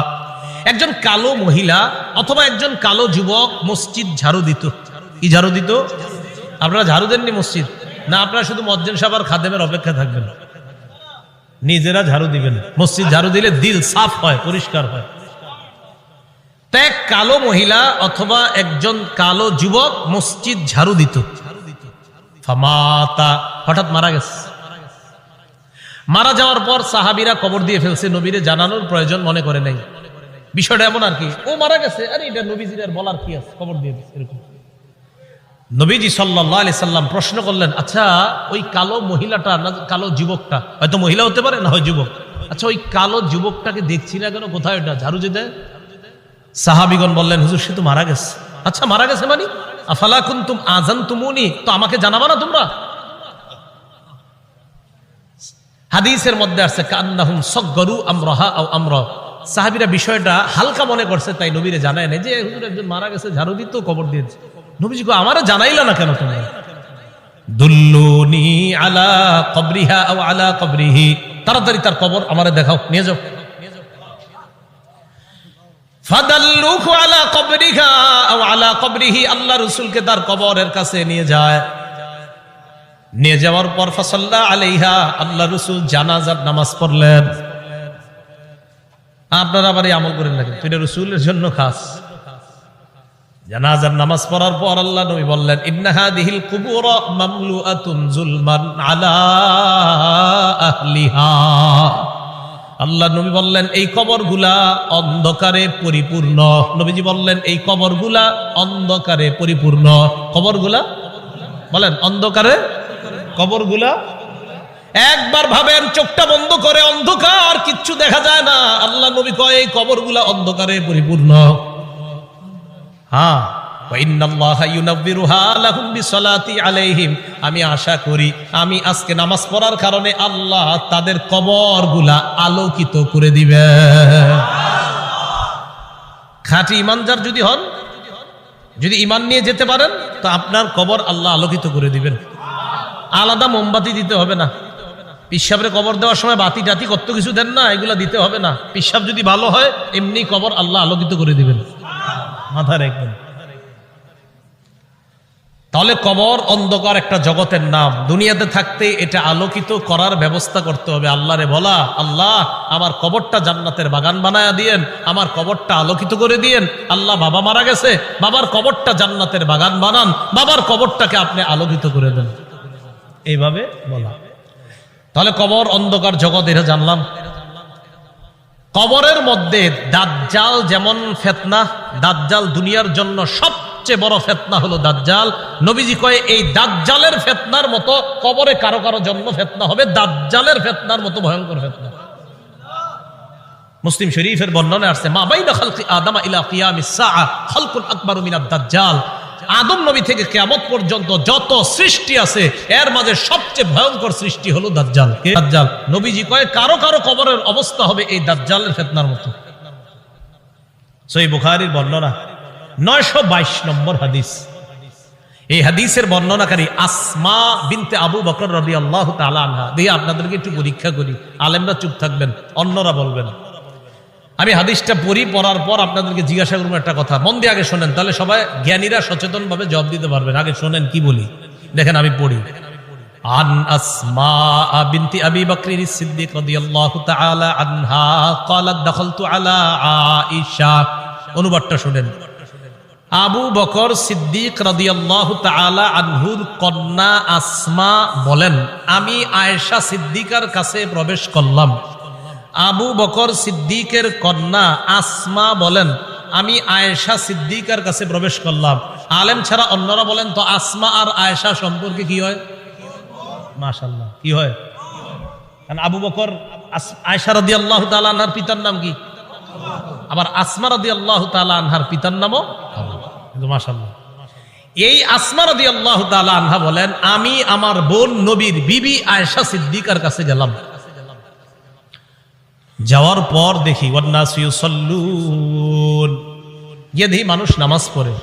একজন কালো মহিলা অথবা একজন কালো যুবক মসজিদ ঝাড়ু দিত। কি ঝাড়ু দিত? আপনারা ঝাড়ু দেননি মসজিদ? না, আপনারা শুধু মুয়াজ্জিন সাহেব আর খাদেমের অপেক্ষা থাকবেন, নিজেরা ঝাড়ু দিবেন। মসজিদ ঝাড়ু দিলে দিল সাফ হয়, পরিষ্কার হয়। এক কালো মহিলা অথবা একজন কালো যুবক মসজিদ ঝাড়ু দিত। ফামাতা, হঠাৎ মারা গেছে। মারা যাওয়ার পর সাহাবীরা কবর দিয়ে ফেলছে, নবীরে জানানোর প্রয়োজন মনে করে নাই। বিষয়টা এমন আর কি, ও মারা গেছে, আরে এটা নবীজির আর বলার কি আছে, কবর দিয়ে দিচ্ছে এরকম। নবীজি সাল্লাল্লাহু আলাইহি সাল্লাম প্রশ্ন করলেন, আচ্ছা ওই কালো মহিলাটা না কালো যুবকটা, হয়তো মহিলা হতে পারে না হয় যুবক, আচ্ছা ওই কালো যুবকটাকে দেখছি না কেন, কোথায় ওটা ঝাড়ু যে দেয়? সাহাবীগণ বললেন, হুজুর সে তো মারা গেছে। আচ্ছা মারা গেছে মানে? আফালা কুনতুম আযানতুমুনি, তো আমাকে জানাবা না তোমরা? হাদিসের মধ্যে আছে কান্নাহুম সাগগারু আমরাহা আও আমরা, সাহাবীরা বিষয়টা হালকা মনে করছে, তাই নবীরে জানায় না যে হুজুর একজন মারা গেছে, ঝাড়ু দিত, কবর দিয়েছে। নবীজি কো আমারে জানাইলা না কেন তোমরা? দুল্লুনি আলা কবরিহা আও আলা কবরিহি, তাড়াতাড়ি তার কবর আমারে দেখাও, নিয়ে যাও। ফাদাল্লুহু আলা কবরিহা আও আলা কবরিহি, আল্লাহ রাসূলকে তার কবরের কাছে নিয়ে যায়। নিয়ে যাওয়ার পর ফাসাল্লা আলাইহা, আল্লাহ রাসূল জানাজার নামাজ পড়লেন। আপনারা আবার এই আমল করেন না, কিন্তু এটা রাসূলের জন্য খাস। জানাজার নামাজ পড়ার পর আল্লাহ নবী বললেন, ইন্না হাদিহিল কুবুর মামলুআতুন যুলমান আলা আহলিহা। আল্লাহ নবী বললেন এই কবরগুলা অন্ধকারে পরিপূর্ণ। নবীজি বললেন এই কবরগুলা অন্ধকারে পরিপূর্ণ। কবরগুলা বলেন অন্ধকারে, কবরগুলা একবার ভাবেন, চোখটা বন্ধ করে, অন্ধকার, কিচ্ছু দেখা যায় না। আল্লাহ নবী কয় এই কবরগুলা অন্ধকারে পরিপূর্ণ। হ্যাঁ, আমি আশা করি আমি আজকে নামাজ পড়ার কারণে আল্লাহ তাদের কবরগুলা আলোকিত করে দিবে। খাঁটি ইমানদার যদি হন, যদি ইমান নিয়ে যেতে পারেন, তো আপনার কবর আল্লাহ আলোকিত করে দিবেন। আলাদা মোমবাতি দিতে হবে না, পিসাবের কবর দেওয়ার সময় বাতি টাতি কত কিছু দেন না, এগুলা দিতে হবে না। পিসাব যদি ভালো হয় এমনি কবর আল্লাহ আলোকিত করে দিবেন, মাথা রাখবেন। তাহলে কবর অন্ধকার একটা জগতের নাম। দুনিয়াতে থাকতে এটা আলোকিত করার ব্যবস্থা করতে হবে। আল্লাহরে বলা, আল্লাহ আমার কবরটা জান্নাতের বাগান বানায়া দিয়েন, আমার কবরটা আলোকিত করে দিয়েন। আল্লাহ বাবা মারা গেছে, বাবার কবরটা জান্নাতের বাগান বানান, বাবার কবরটাকে আপনি আলোকিত করে দেন, এইভাবে বলা। তাহলে কবর অন্ধকার জগৎ, এটা জানলাম। কবরের মধ্যে দাজ্জাল যেমন ফিতনা, দাজ্জাল দুনিয়ার জন্য সবচেয়ে বড় ফিতনা হলো দাজ্জাল। নবীজি কয় এই দাজ্জালের ফিতনার মতো কবরে কারো কারো জন্ম ফিতনা হবে, দাজ্জালের ফিতনার মতো ভয়ঙ্কর ফিতনা। মুসলিম শরীফের বর্ণনায় আসছে, মা বাইনা খালকি আদম ইলা কিয়ামিস সাআ খালকুন আকবারু মিনাদ দাজ্জাল। আদম নবী থেকে কিয়ামত পর্যন্ত যত সৃষ্টি আছে এর মাঝে সবচেয়ে ভয়ঙ্কর সৃষ্টি হলো দাজ্জাল। কে? দাজ্জাল। নবীজি কয় কারো কারো কবরের অবস্থা হবে এই দাজ্জালের ফিতনার মতো। সহিহ বুখারীর বর্ণনা 922 নম্বর হাদিস। এই হাদিসের বর্ণনাকারী আসমা বিনতে আবু বকর রাদিয়াল্লাহু তাআলা আনহা। দিয়ে আপনাদেরকে একটু পরীক্ষা করি, আলেমরা চুপ থাকবেন, অন্যরা বলবেন। আমি হাদিসটা পড়ার পর আপনাদেরকে জিজ্ঞাসা করবো একটা কথা, মন দিয়ে আগে শোনেন, তাহলে সবাই জ্ঞানীরা সচেতন ভাবে জবাব দিতে পারবেন। আগে শোনেন কি বলি, দেখেন আমি পড়ি। আন আসমা বিনতি আবি বকর সিদ্দিক রাদিয়াল্লাহু তাআলা আনহা ক্বালাত দাখালতু আলা আয়েশা। অনুবাদটা শুনেন। আবু বকর সিদ্দিক রাদিয়াল্লাহু তাআলা আনহুর কন্যা আসমা বলেন, আমি আয়েশা সিদ্দিকার কাছে প্রবেশ করলাম। আবু বকর সিদ্দিকের কন্যা আসমা বলেন, আমি আয়েশা সিদ্দিকার কাছে প্রবেশ করলাম। আলেম ছাড়া অন্যরা বলেন তো আসমা আর আয়েশা সম্পর্কে কি হয়? মাশাআল্লাহ, কি হয়? কারণ আবু বকর আয়েশা রাদিয়াল্লাহু তাআলা আনহার পিতার নাম কি? আবার আসমা রাদিয়াল্লাহু তাআলা আনহার পিতার নামও আবু। মাশাআল্লাহ। এই আসমা রাদিয়াল্লাহু তাআলা আনহা বলেন, আমি আমার বোন নবীর বিবি আয়েশা সিদ্দিকার কাছে গেলাম। যাওয়ার পর দেখি ওয়ান্নাসু ইউসাল্লুন, গিয়ে দেখি মানুষ নামাজ পড়ে।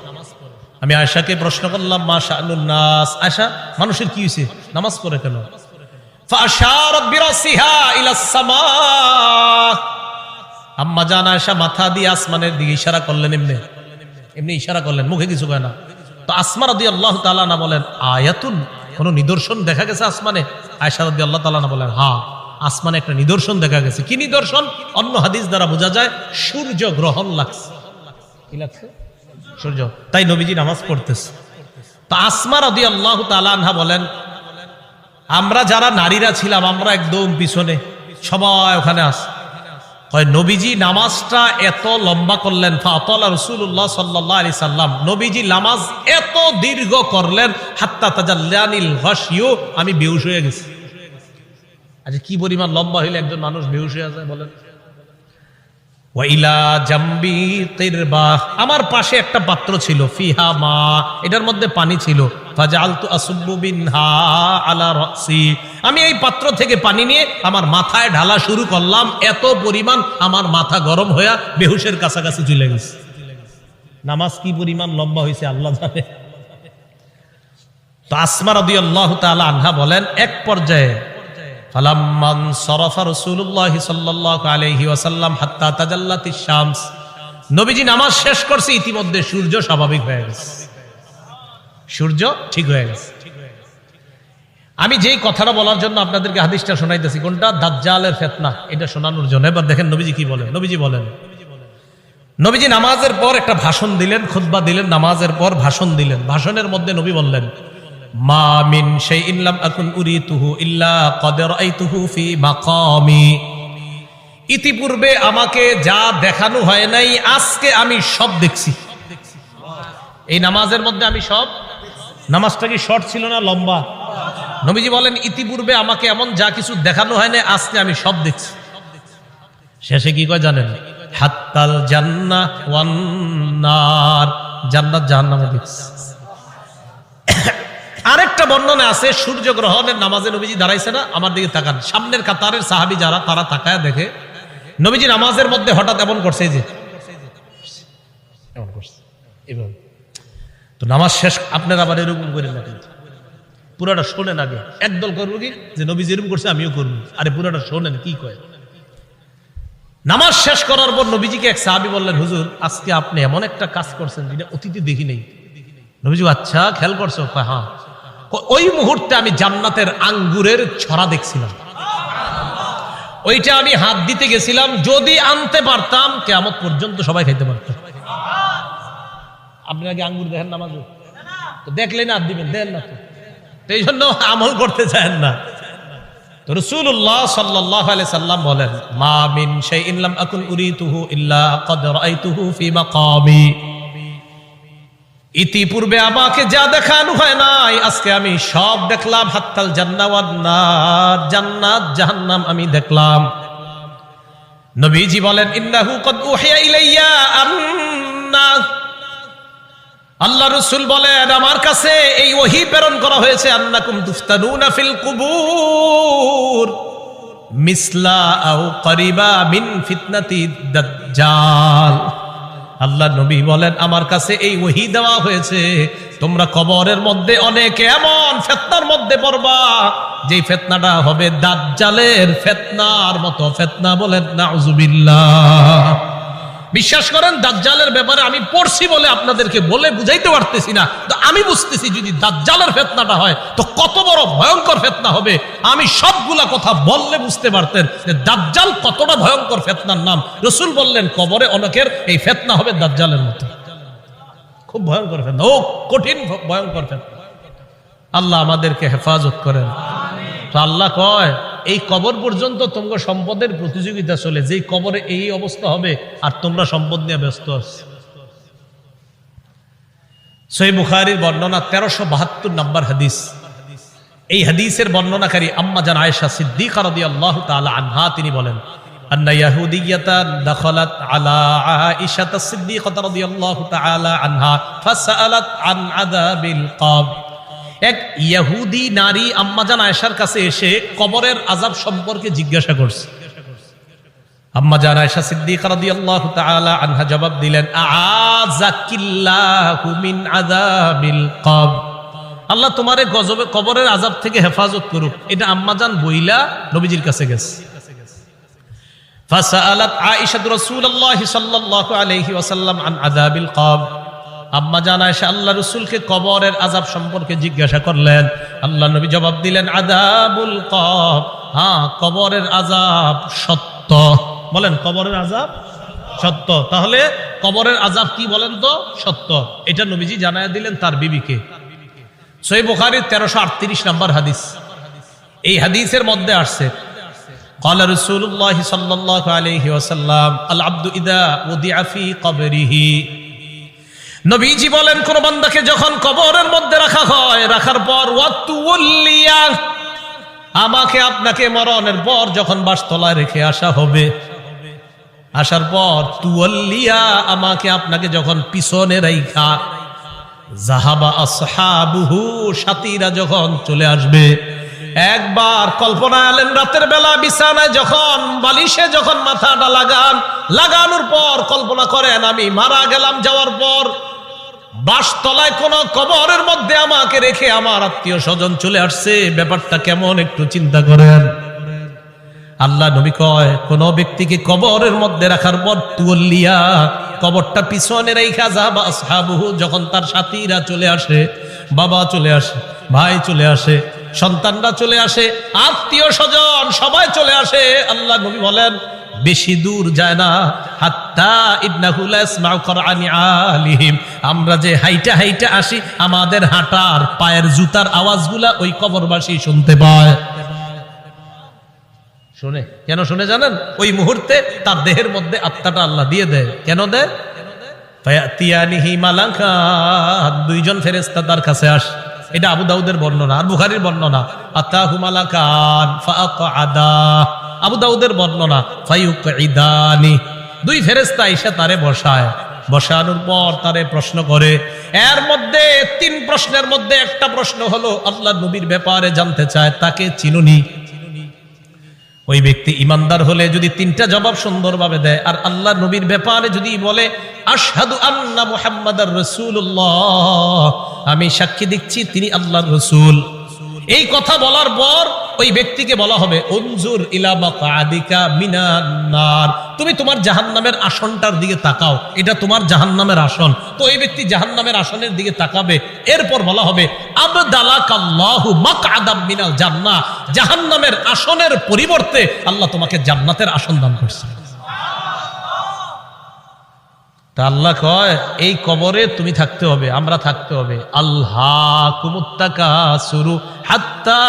আমি আয়েশাকে প্রশ্ন করলাম, মা শাআনুন নাস, আয়েশা মানুষের কি হয়েছে, নামাজ পড়ে কেন? ফাআশারাত বিরাসিহা ইলাস সামা। আম্মা জান আয়েশা মাথা দিয়ে আসমানের দিকে ইশারা করলেন, এমনি ইশারা করলেন, মুখে কিছু কয় না। তো আসমা রাদিয়াল্লাহু তাআলা না বলেন, আয়াতুন, কোন নিদর্শন দেখা গেছে আসমানে? আয়েশা রাদিয়াল্লাহু তাআলা না বলেন, হ্যাঁ আসমানে একটা নিদর্শন দেখা গেছে। কি নিদর্শন? অন্য হাদিস দ্বারা বোঝা যায় সূর্য গ্রহণ লাগছে। কি লাগছে? সূর্য। তাই নবীজি নামাজ পড়তেছে। তো আসমা রাদিয়াল্লাহু তাআলা আনহা বলেন, আমরা যারা নারীরা ছিলাম আমরা একদম পিছনে, সবাই ওখানে আছে। হয় নবীজি নামাজটা এত লম্বা করলেন, ফাতালা রাসূলুল্লাহ সাল্লাল্লাহু আলাইহি সাল্লাম, নবীজি নামাজ এত দীর্ঘ করলেন, হাত্তা তাজাল্লানিল গাশিয়ু, আমি বেহুশ হয়ে গেছি। আচ্ছা কি পরিমাণ লম্বা হইলে একজন মানুষ বেহুশ হয়ে যায় বলেন? ওয়াইলা জাম্বি কিরবা, আমার পাশে একটা পাত্র ছিল, ফিহা মা, এটার মধ্যে পানি ছিল। ফাজালতু আসুব্বু বিনহা আলা রাসি, আমি এই পাত্র থেকে পানি নিয়ে আমার মাথায় ঢালা শুরু করলাম। এত পরিমাণ আমার মাথা গরম হয়ে বেহুশের কাছাকাছি চলে গেছে। নামাজ কি পরিমাণ লম্বা হয়েছে আল্লাহ জানে। তো আসমা রাদিয়াল্লাহু তাআলা আনহা বলেন, এক পর্যায়ে ফালাম্মান সরাফা রাসূলুল্লাহ সাল্লাল্লাহু আলাইহি ওয়াসাল্লাম হাত্তা তাজাল্লাতিশ শামস, নবীজি নামাজ শেষ করছে, ইতিমধ্যে সূর্য স্বাভাবিক হয়ে গেছে, সূর্য ঠিক হয়ে গেছে। আমি যেই কথাটা বলার জন্য আপনাদেরকে হাদিসটা শোনাইতেছি, কোনটা? দাজ্জালের ফিতনা, এটা শোনানোর জন্য। এবার দেখেন নবীজি কি বলেন। নবীজি বলেন, নবীজি নামাজের পর একটা ভাষণ দিলেন, খুতবা দিলেন, নামাজের পর ভাষণ দিলেন। ভাষণের মধ্যে নবী বললেন, মা মিন শাইইন লাম আকুন উরিতুহু ইল্লা ক্বাদ রাআইতুহু ফি মাকামি, ইতিপূর্বে আমাকে যা দেখানো হয় নাই আজকে আমি সব দেখছি। এই নামাজের মধ্যে আমি সব। নামাজটা কি শর্ট ছিল না লম্বা? নবীজি বলেন, ইতিপূর্বে আমাকে এমন যা কিছু দেখানো হয় না আজকে আমি সব দেখছি। শেষে কি কয় জানেন? হাত্তাল জান্নাহ ওয়ান নার, জান্নাত জাহান্নামও দেখছি। আরেকটা বর্ণনা আছে, সূর্য গ্রহণের নামাজে নবীজি দাঁড়াইছে না, আমার দিকে তাকান, সামনের কাতারের সাহাবী যারা, তারা তাকায় দেখে নবীজি নামাজের মধ্যে হঠাৎ এমন করছে, যে এমন করছে এভাবে। তো নামাজ শেষ, আপনারা আবার এরকম করেন না কিন্তু। পুরাটা শোনেন আগে। একদল করবো কি যে নবী যেরকম করছে আমিও করবো, আরে পুরাটা শোনেন কি কয়। নামাজ শেষ করার পর নবীজিকে এক সাহাবী বললেন, হুজুর আজকে আপনি এমন একটা কাজ করছেন যেটা অতীতে দেখি নেই। নবীজি আচ্ছা খেয়াল করছো? হ্যাঁ। ওই মুহূর্তে আমি জান্নাতের আঙ্গুরের ছড়া দেখছিলাম, ওইটা আমি হাত দিতে গেছিলাম, যদি আনতে পারতাম কিয়ামত পর্যন্ত সবাই খাইতে পারতাম। আপনি আগে আঙ্গুর দেখেন নামাজ দেখলেন হাত দিবেন, দেন না তো এই জন্য আমল করতে চান না। তো রাসূলুল্লাহ সাল্লাল্লাহু আলাইহি সাল্লাম বলেন, মা মিন শাইইন লাম আকুন উরিতুহু ইল্লা ক্বাদ রাআইতুহু ফি মাকামি। ইতিপূর্বে আমাকে যা দেখানো হয় নাই আজকে আমি সব দেখলাম। হাত্তাল জান্নাহ ওয়ান নার, জান্নাত জাহান্নাম আমি দেখলাম। নবীজি বলেন, ইন্নাহু ক্বাদ উহিয়া ইলাইয়া আন্না, আল্লাহ রাসূল বলেন আমার কাছে এই ওহী প্রেরণ করা হয়েছে, আন্নাকুম তুফতানুনা ফিল কুবুর মিসলা আও করিবা মিন ফিতনাতি দাজ্জাল। আল্লাহ নবী বলেন আমার কাছে এই ওহী দেওয়া হয়েছে, তোমরা কবরের মধ্যে অনেক এমন ফিতনার মধ্যে পড়বা যেই ফিতনাটা হবে দাজ্জালের ফিতনার মতো ফিতনা। বলেন নাউযুবিল্লাহ। বিশ্বাস করেন দাজ্জালের ব্যাপারে আমি পড়ছি বলে আপনাদেরকে বলে বুঝাইতে পারতেছি না, তো আমি বুঝতেছি যদি দাজ্জালের ফিতনাটা হয় তো কত বড় ভয়ঙ্কর ফিতনা হবে। আমি সবগুলা কথা বললে বুঝতে পারতেন যে দাজ্জাল কতটা ভয়ঙ্কর ফিতনার নাম। রাসূল বললেন কবরে অনেকের এই ফিতনা হবে দাজ্জালের মতো, খুব ভয়ঙ্কর ফিতনা, ও কঠিন ভয়ঙ্কর ফিতনা। আল্লাহ আমাদেরকে হেফাজত করেন। তো আল্লাহ কয় এই কবর পর্যন্ত তোমরা সম্পদের প্রতিযোগিতা চলে, যেই কবরে এই অবস্থা হবে আর তোমরা সম্পদ নিয়ে ব্যস্ত আছো। সহিহ বুখারীর বর্ণনা 1372 নম্বর হাদিস। এই হাদিসের বর্ণনাকারী আম্মা জান আয়েশা সিদ্দিকা রাদিয়াল্লাহু তাআলা আনহা, তিনি বলেন, আন্না ইয়াহুদিয়াতান দাখালাত আলা আয়েশা সিদ্দিকা রাদিয়াল্লাহু তাআলা আনহা ফাসাআলাত আন আযাবিল কবর। এক ইহুদি নারী আম্মাজান আয়েশার কাছে এসে কবরের আযাব সম্পর্কে জিজ্ঞাসা করছে। আম্মাজান আয়েশা সিদ্দিকা রাদিয়াল্লাহু তাআলা আনহা জবাব দিলেন, আযাকিল্লাহু মিন আযাবিল কবর। আল্লাহ তোমারে গজবে কবরের আযাব থেকে হেফাজত করুক। এটা আম্মাজান বইলা নবীজির কাছে গেছে। ফাসাআলাত আয়েশা রাসূলুল্লাহ সাল্লাল্লাহু আলাইহি ওয়াসাল্লাম আন আযাবিল কবর। আম্মা জান আয়েশা আল্লাহ রাসূলকে কবরের আযাব সম্পর্কে জিজ্ঞাসা করলেন। আল্লাহ নবী জবাব দিলেন, আযাবুল কবর, হ্যাঁ কবরের আযাব সত্য। বলেন কবরের আযাব সত্য। তাহলে কবরের আযাব কি বলেন তো? সত্য। এটা নবীজি জানায়া দিলেন তার বিবিকে। সহিহ বুখারীর 1338 নম্বর হাদিস। এই হাদিসের মধ্যে আসছে, ক্বালা রাসূলুল্লাহ সাল্লাল্লাহু আলাইহি ওয়াসাল্লাম, আল আবদু ইযা উদিআ ফি কবরিহি। নবীজি বলেন কোন বান্দাকে যখন কবরের মধ্যে রাখা হয়, রাখার পর ওয়াতুল্লিয়া, আমাকে আপনাকে মরণের পর যখন বাসতলায় রেখে আসা হবে, আসার পর তুওয়াল্লিয়া, আমাকে আপনাকে যখন পিছনে রাইখা, যাহাবা আসহাবুহু, সাথীরা যখন চলে আসবে। একবার কল্পনা আলেন রাতের বেলা বিছানায় যখন বালিশে যখন মাথাটা লাগানোর পর কল্পনা করেন আমি মারা গেলাম, যাওয়ার পর বাসতলায় কোন কবরের মধ্যে আমাকে রেখে আমার আত্মীয় স্বজন চলে আসছে, ব্যাপারটা কেমন একটু চিন্তা করেন। আল্লাহ নবী কয় কোন ব্যক্তিকে কবরের মধ্যে রাখার পর তুল্লিয়া, কবরটা পিছনে রেখা, যাবা আসহাবুহু, যখন তার সাথীরা চলে আসে, বাবা চলে আসে, ভাই চলে আসে, সন্তানরা চলে আসে, আত্মীয় স্বজন সবাই চলে আসে। আল্লাহ নবী বলেন বেশি দূর যায় না, হাত্তা ইন্নাহু লা ইয়াসমাউ কুরআনি আলিহিম, আমরা যে হাইটা হাইটা আসি আমাদের হাঁটার পায়ের জুতার আওয়াজগুলা ওই কবরবাসী শুনতে পায়। শুনে কেন শুনে জানেন? ওই মুহূর্তে তার দেহের মধ্যে আত্মাটা আল্লাহ দিয়ে দেয়। কেন দেয়? ফায়াতিয়ানিহি মালাকান, দুইজন ফেরেশতা তার কাছে আসে। এটা আবু দাউদের বর্ণনা আর বুখারীর বর্ণনা। আতাহু মালাকান ফাআকআদা, আবু দাউদের বর্ণনা ফায়ুকঈদানি, দুই ফেরেশতা এসে তারে বসায়, বসানোর পর তারে প্রশ্ন করে। এর মধ্যে তিন প্রশ্নের মধ্যে একটা প্রশ্ন হলো আল্লাহ নবীর ব্যাপারে জানতে চায়, তাকে চিনুনি? ওই ব্যক্তি ইমানদার হলে যদি তিনটা জবাব সুন্দরভাবে দেয়, আর আল্লাহ নবীর ব্যাপারে যদি বলে আশহাদু আন্না মুহাম্মাদার রাসূলুল্লাহ, আমি সাক্ষী দিচ্ছি তিনি আল্লাহর রাসূল, এই কথা বলার পর ওই ব্যক্তিকে বলা হবে উনজুর ইলা মাকআদিকা মিনান নার, তুমি তোমার জাহান্নামের আসনটার দিকে তাকাও, এটা তোমার জাহান্নামের আসন। তো এই ব্যক্তি জাহান্নামের আসনের দিকে তাকাবে। এরপর বলা হবে আবদালাকাল্লাহু মাকআদাম মিনাল জান্নাহ, জাহান্নামের আসনের পরিবর্তে আল্লাহ তোমাকে জান্নাতের আসন দান করছে। তা আল্লাহ কয় এই কবরে তুমি থাকতে হবে, আমরা থাকতে হবে। আল্লাহকুমুত তাকাসুরু হাত্তা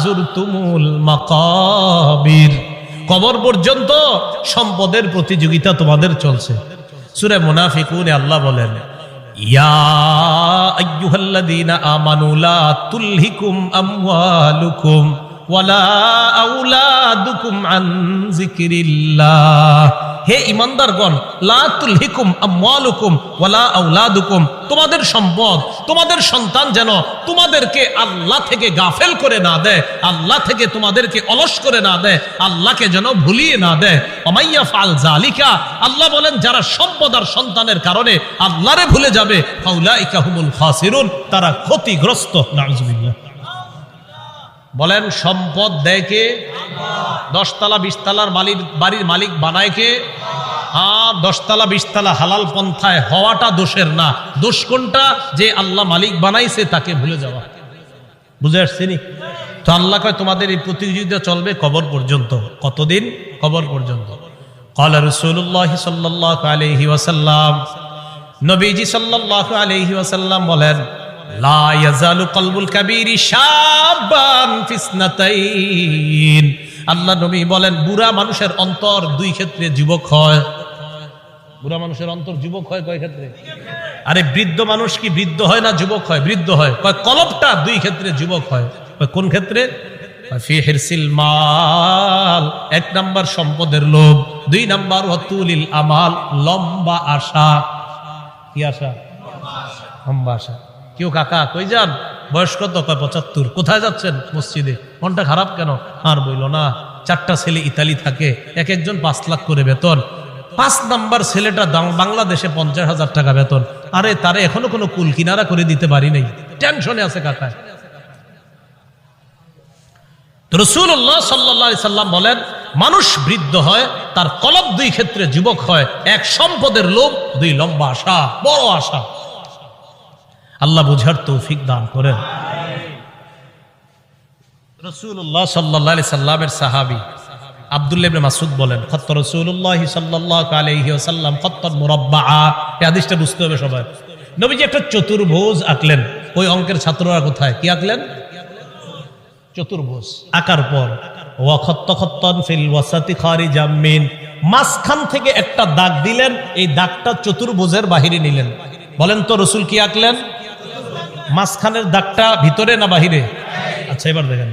যুরতুমুল মাকাবির, কবর পর্যন্ত সম্পদের প্রতিযোগিতা তোমাদের চলছে। সূরা মুনাফিকুনে আল্লাহ বলেন ইয়া আইয়ুহাল্লাযীনা আমানু লা তুলহিকুম আমওয়ালুকুম ওয়ালা আওলাদুকুম আন যিকরিল্লাহ, হে ঈমানদারগণ, লা তুলহিকুম আমওয়ালুকুম ওয়ালা আওলাদুকুম, তোমাদের সম্পদ, তোমাদের সন্তান যেন তোমাদেরকে আল্লাহ থেকে গাফেল করে না দেয়, আল্লাহ থেকে তোমাদেরকে অলস করে না দেয়, আল্লাহকে যেন ভুলিয়ে না দেয়। ওমাইয়া ফাল জালিকা, আল্লাহ বলেন যারা সম্পদ আর সন্তানের কারণে আল্লাহরে ভুলে যাবে, ফাউলাইকা হুমুল খাসিরুন, তারা ক্ষতিগ্রস্ত। নাউযুবিল্লাহ। বলেন সম্পদ দেয় কে? 10 তলা 20 তলার বাড়ির মালিক বানায় কে? হ্যাঁ, 10 তলা 20 তলা হালাল পন্থায় হওয়াটা দোষের না, দোষ কোনটা? যে আল্লাহ মালিক বানাইছে তাকে ভুলে যাওয়া। বুঝে আসছেনি? তো আল্লাহ কয় তোমাদের এই প্রতিযোগিতা চলবে কবর পর্যন্ত। কতদিন? কবর পর্যন্ত। ক্বালা রাসূলুল্লাহ সাল্লাল্লাহু আলাইহি ওয়াসাল্লাম, নবীজি সাল্লাল্লাহু আলাইহি ওয়াসাল্লাম বলেন লা ইয়াজালু কলবুল কাবীরি শাবান ফিসনাতাইন, আল্লাহ নবী বলেন বুড়া মানুষের অন্তর 2 ক্ষেত্রে যুবক হয়। বুড়া মানুষের অন্তর যুবক হয় কয় ক্ষেত্রে? আরে বৃদ্ধ মানুষ কি বৃদ্ধ হয় না যুবক হয়? বৃদ্ধ হয়। কয় কলবটা 2 ক্ষেত্রে যুবক হয়। কোন ক্ষেত্রে? ফি হিরসিল মাল, 1 নাম্বার সম্পদের লোভ, 2 নাম্বার ওয়াতুলিল আমাল, লম্বা আশা। কি আশা? লম্বা আশা। কেউ কাকা কই যান? বয়স কত? কয় 75। কোথায় যাচ্ছেন? মসজিদে। মনটা খারাপ কেন? আর বইল না, 4টা ছেলে ইতালি থাকে, এক একজন 5 লাখ করে বেতন। 5 নাম্বার ছেলেটা বাংলাদেশে 50,000 টাকা বেতন। আরে তারে এখনো কোনো কুল কিনারা করে দিতে পারি নাই, টেনশনে আছে কাকা। রাসূলুল্লাহ সাল্লাল্লাহু আলাইহি সাল্লাম বলেন মানুষ বৃদ্ধ হয়, তার কলব 2 ক্ষেত্রে যুবক হয়। 1 সম্পদের লোভ, 2 লম্বা আশা, বড় আশা। আল্লাহ বুঝার তৌফিক দান করেন। রাসূলুল্লাহ সাল্লাল্লাহু আলাইহি সাল্লামের সাহাবী আব্দুল্লাহ ইবনে মাসউদ বলেন খত্ত রাসূলুল্লাহ সাল্লাল্লাহু আলাইহি ওয়াসাল্লাম খত্তান মুরাব্বাআ। এই হাদিসটা বুঝতে হবে সবাই। নবীজি একটা চতুর্ভুজ আঁকলেন। ওই অঙ্কের ছাত্ররা কোথায়? কি আঁকলেন? চতুর্ভুজ আঁকার পর ওয়া খত্ত খত্তান ফিল ওয়াসাতি খারিজাম মিন, মাঝখান থেকে একটা দাগ দিলেন। এই দাগটা চতুর্ভুজের বাহিরে নিলেন। বলেন তো রাসূল কি আঁকলেন? মাঝখানের দাগটা ভিতরে না বাহিরে? আচ্ছা এবার দেখেন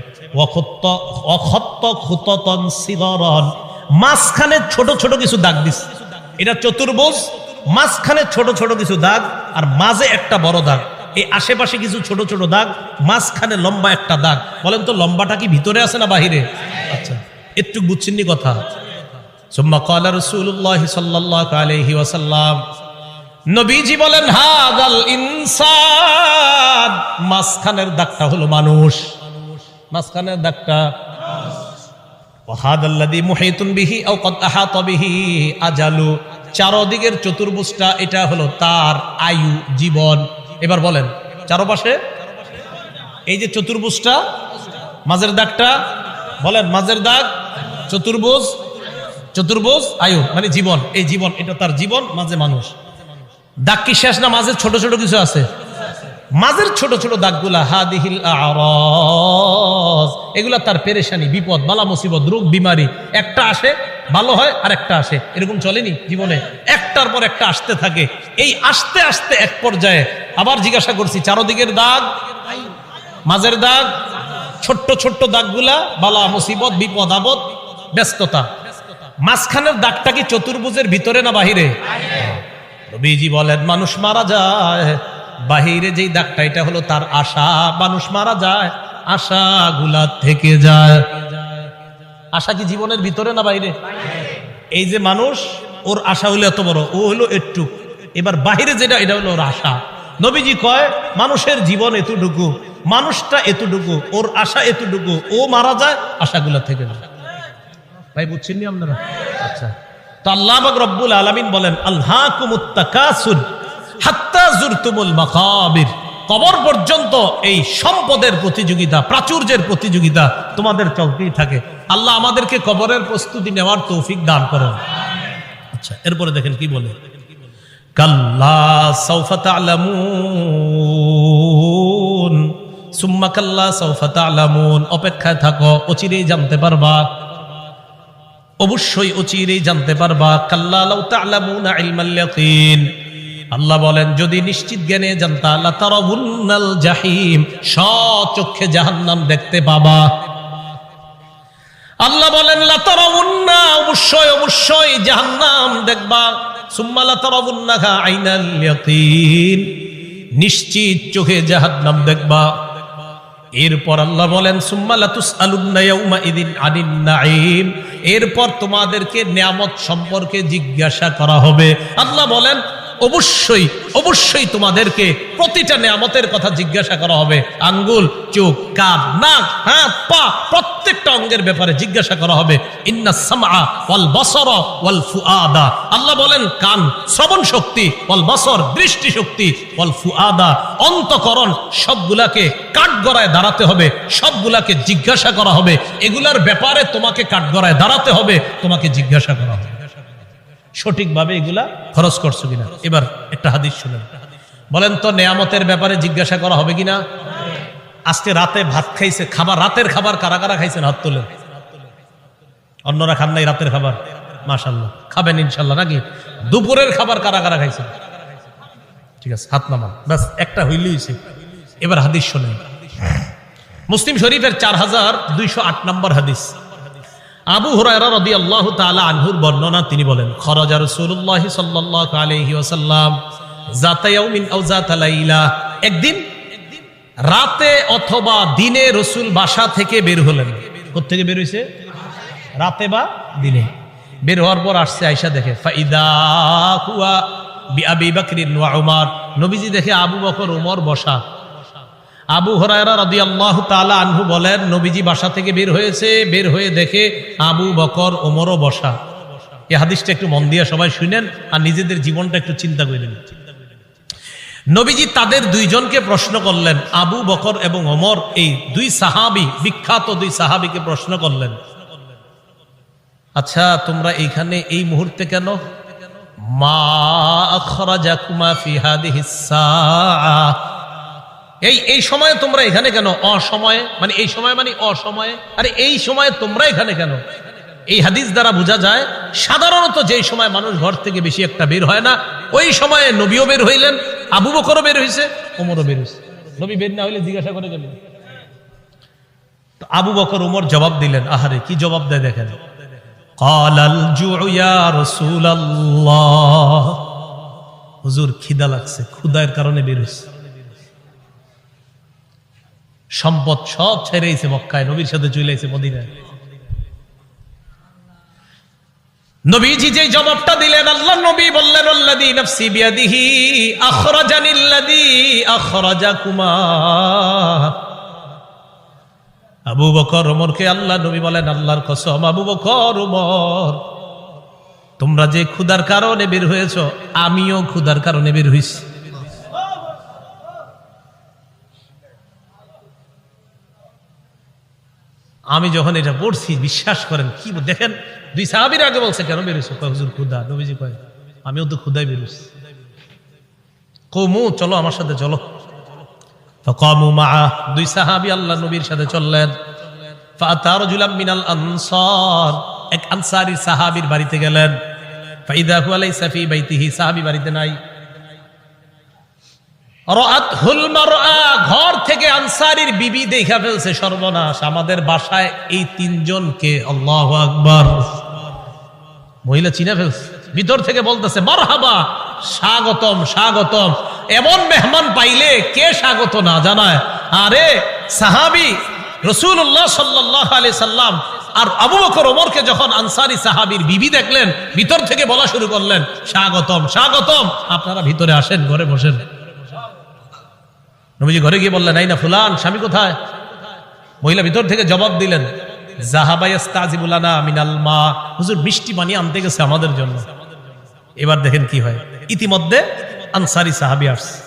মাঝখানে ছোট ছোট কিছু দাগ দিস। এটা চতুর্ভুজ, মাঝখানে ছোট ছোট কিছু দাগ, আর মাঝে একটা বড় দাগ। এই আশেপাশে কিছু ছোট ছোট দাগ, মাঝখানে লম্বা একটা দাগ। বলেন তো লম্বাটা কি ভিতরে আছে না বাহিরে? আচ্ছা একটু বুঝছেননি কথা? সুম্মা ক্বালা রাসূলুল্লাহ সাল্লাল্লাহু আলাইহি ওয়াসাল্লাম, নবীজি বলেন হাদাল ইনসান, মাঝখানের দাগটা হলো মানুষ। মাঝখানের দাগটা ওয়াহাদাল্লাযী মুহিতুন বিহি আও ক্বাদ আহাতা বিহি আজালু, চারদিকের চতুর্ভুজটা এটা হলো তার আয়ু, জীবন। এবার বলেন চারপাশে এই যে চতুর্ভুজটা, মাঝের দাগটা বলেন, মাঝের দাগ চতুর্ভুজ, চতুর্ভুজ আয়ু মানে জীবন। এই জীবন, এটা তার জীবন, মাঝে মানুষ। দাগ কি শেষ না? মাঝে ছোট ছোট কিছু আছে। মাঝের ছোট ছোট দাগগুলা হাদিহিল আরাজ, এগুলা তার পেরেশানি, বিপদ, বালা মুসিবত, রোগ বিমারি। একটা আসে ভালো হয়, আর একটা আসে। এরকম চলেনি জীবনে? একটার পর একটা আসতে থাকে। এই আসতে আসতে এক পর্যায়ে আবার জিজ্ঞাসা করছি, চারদিকের দাগ, মাঝের দাগ, ছোট্ট ছোট্ট দাগগুলা বালা মুসিবত, বিপদ আপদ, ব্যস্ততা। মাঝখানের দাগটা কি চতুর্ভুজের ভিতরে না বাহিরে? নবীজি বলেন মানুষ মারা যায়, বাহিরে যেই দাগটা এটা হলো তার আশা। মানুষ মারা যায়, আশাগুলা থেকে যায়। আশা কি জীবনের ভিতরে না বাইরে? এই যে মানুষ, ওর আশা হলো এত বড়, ও হলো একটু। এবার বাহিরে যেটা, এটা হলো ওর আশা। নবীজি কয় মানুষের জীবন এতটুকু, মানুষটা এতটুকু, ওর আশা এতটুকু, ও মারা যায় আশাগুলা থেকে যায়। ভাই বুঝছেন নি আপনারা? আচ্ছা, তো আল্লাহ পাক রব্বুল আলামিন বলেন আলহাকুমুত তাকাসুর হাত্তা জুরতুমুল মাকাবির, কবর পর্যন্ত এই সম্পদের প্রতিযোগিতা, প্রাচুর্যের প্রতিযোগিতা তোমাদের চলতেই থাকে। আল্লাহ আমাদেরকে কবরের প্রস্তুতি নেওয়ার তৌফিক দান করেন। আচ্ছা, এরপরে দেখেন কি বলে, কাল্লা সাউফা তা'লামুন সুম্মা কাল্লা সাউফা তা'লামুন, অপেক্ষায় থাকো, অচিরেই জানতে পারবা, অবশ্যই অচিরেই জানতে পারবা। কাল্লা লাউ তা'লামুনা ইলমাল ইয়াকিন, আল্লাহ বলেন যদি নিশ্চিত জ্ঞানে জানতা লাতারাউন্নাল জাহিম, স্বচক্ষে জাহান্নাম দেখতে পাবা। আল্লাহ বলেন লাতারাউন্না, অবশ্যই অবশ্যই জাহান্নাম দেখবা। সুম্মা লাতারাউন্নাহা আইনাল ইয়াকিন, নিশ্চিত চোখে জাহান্নাম দেখবা। এরপর আল্লাহ বলেন সুম্মা লাতুসআলুন্না ইয়াউমা ইযিন আনিন নাঈম, এরপর তোমাদেরকে নিয়ামত সম্পর্কে জিজ্ঞাসা করা হবে। আল্লাহ বলেন অবশ্যই অবশ্যই তোমাদেরকে প্রতিটা নিয়ামতের কথা জিজ্ঞাসা করা হবে। আঙ্গুল, চোখ, কান, নাক, হাত, পা, প্রত্যেকটা অঙ্গের ব্যাপারে জিজ্ঞাসা করা হবে। ইন্নাস সামআ ওয়াল বাসারা ওয়াল ফুআদা, আল্লাহ বলেন কান শ্রবণ শক্তি, ওয়াল বাসর দৃষ্টি শক্তি, ওয়াল ফুআদা অন্তঃকরণ, সবগুলাকে কাঠগড়ায় দাঁড়াতে হবে, সবগুলাকে জিজ্ঞাসা করা হবে। এগুলার ব্যাপারে তোমাকে কাঠগড়ায় দাঁড়াতে হবে, তোমাকে জিজ্ঞাসা করা হবে সঠিকভাবে এগুলা খরচ করছো কিনা। এবার একটা হাদিস শুনেন, বলেন তো নেয়ামতের ব্যাপারে জিজ্ঞাসা করা হবে কিনা? আজকে রাতে ভাত খাইছে, খাবার, রাতের খাবার কারা কারা খাইছেন হাত তোলেন। অন্যরা খান নাই রাতের খাবার? মাশাআল্লাহ, খাবেন ইনশাআল্লাহ নাকি? দুপুরের খাবার কারা কারা খাইছেন? ঠিক আছে, হাত নামান, বাস একটা হইলেই হইছে। এবার হাদিস শুনেন, মুসলিম শরীফের 4208 নম্বর হাদিস। আবু হুরায়রা রাদিয়াল্লাহু তাআলা আনহুর বর্ণনা, তিনি বলেন খরাজা রাসূলুল্লাহ সাল্লাল্লাহু আলাইহি ওয়াসাল্লাম যাতা ইয়াউমিন আও যাতা লাইলা, একদিন রাতে অথবা দিনে রাসূল বাসা থেকে বের হলেন। কোথা থেকে বের হইছে? রাতে বা দিনে। বের হওয়ার পর আসছে, আয়েশা দেখে ফাইদা হুয়া বিআবি বকর ওয়া উমর, নবীজি দেখে আবু বকর ওমর বসা। আবু হুরায়রা রাদিয়াল্লাহু তাআলা আনহু বলেন নবীজি বাসা থেকে বের হয়েছে, বের হয়ে দেখে আবু বকর ওমরও বসা। এই হাদিসটা একটু মন দিয়ে সবাই শুনেন আর নিজেদের জীবনটা একটু চিন্তা করেন। নবীজি তাদের দুইজনকে প্রশ্ন করলেন, আবু বকর এবং ওমর, এই দুই সাহাবী, বিখ্যাত দুই সাহাবীকে প্রশ্ন করলেন, আচ্ছা তোমরা এইখানে এই মুহূর্তে কেন? মা আখরাজাকুমা ফি হাদিহিস সাআ, এই সময়ে তোমরা এখানে কেন? অসময়ে মানে এই সময় মানে অসময়ে, আরে এই সময়ে তোমরা এখানে কেন? এই হাদিস দ্বারা বোঝা যায় সাধারণত যেই সময় মানুষ ঘর থেকে বেশি একটা বের হয় না, ওই সময়ে নবীও বের হইলেন, আবু বকরও বের হইছে, ওমরও বের হইছে। নবী বের না হইলে জিজ্ঞাসা করে গেলেন। আবু বকর ওমর জবাব দিলেন, আহারে কি জবাব দেয় দেখেন, ক্বালাল জুউ ইয়া রাসূলুল্লাহ, হুজুর খিদা লাগছে, ক্ষুধার কারণে বের হইছে। সম্পদ সব ছেড়েছে মক্কায়, নবীর সাথে চলে এসেছে মদিনায়। নবীজি যে জবাবটা দিলেন, আল্লাহ নবী বললেন আল্লাযী নাফসি বিয়াদিহি আখরাজানিল্লাযী আখরাজাকুমা। আবু বকর ওমরকে আল্লাহ নবী বলেন, আল্লাহর কসম আবু বকর ওমর, তোমরা যে ক্ষুধার কারণে বের হয়েছো, আমিও ক্ষুধার কারণে বের হইছি। আমি যখন এটা পড়ছি, বিশ্বাস করেন কি দেখেন, দুই সাহাবীর আগে বলছে কেন বেরোছো? হুজুর ক্ষুধা। নবীজি কয় আমিও তো ক্ষুধায় বেরোছি। কওমু, চলো আমার সাথে চলো। ফাকামু মাআ, দুই সাহাবী আল্লাহ নবীর সাথে চললেন। ফাআতা রাজুলাম মিনাল আনসার, এক আনসারী সাহাবীর বাড়িতে গেলেন। ফাইদা হুয়া লাইসা ফি বাইতিহি, সাহাবী বাড়িতে নাই। রাআতহুল মারআ, ঘর থেকে আনসারীর বিবি দেখা ফেলছে, সর্বনাশ, আমাদের বাসায় এই তিনজনকে, আল্লাহু আকবার, মহিলা চিনা ফেলছে। ভিতর থেকে বলতেছে মারহাবা, স্বাগতম স্বাগতম। এমন মেহমান পাইলে কে স্বাগত না জানায়? আরে সাহাবী রাসূলুল্লাহ সাল্লাল্লাহু আলাইহি সাল্লাম আর আবু বকর ওমরকে যখন আনসারী সাহাবীর বিবি দেখলেন, ভিতর থেকে বলা শুরু করলেন স্বাগতম স্বাগতম, আপনারা ভিতরে আসেন, ঘরে বসেন। নবীজি ঘরে গিয়ে বললেন, এই না ফুলান, স্বামী কোথায়? মহিলা ভিতর থেকে জবাব দিলেন, যাহাবা ইয়াস্তাজিবু লানা মিনাল মা, হুজুর মিষ্টি পানি আনতে গেছে আমাদের জন্য। এবার দেখেন কি হয়, ইতিমধ্যে আনসারী সাহাবী আসছে।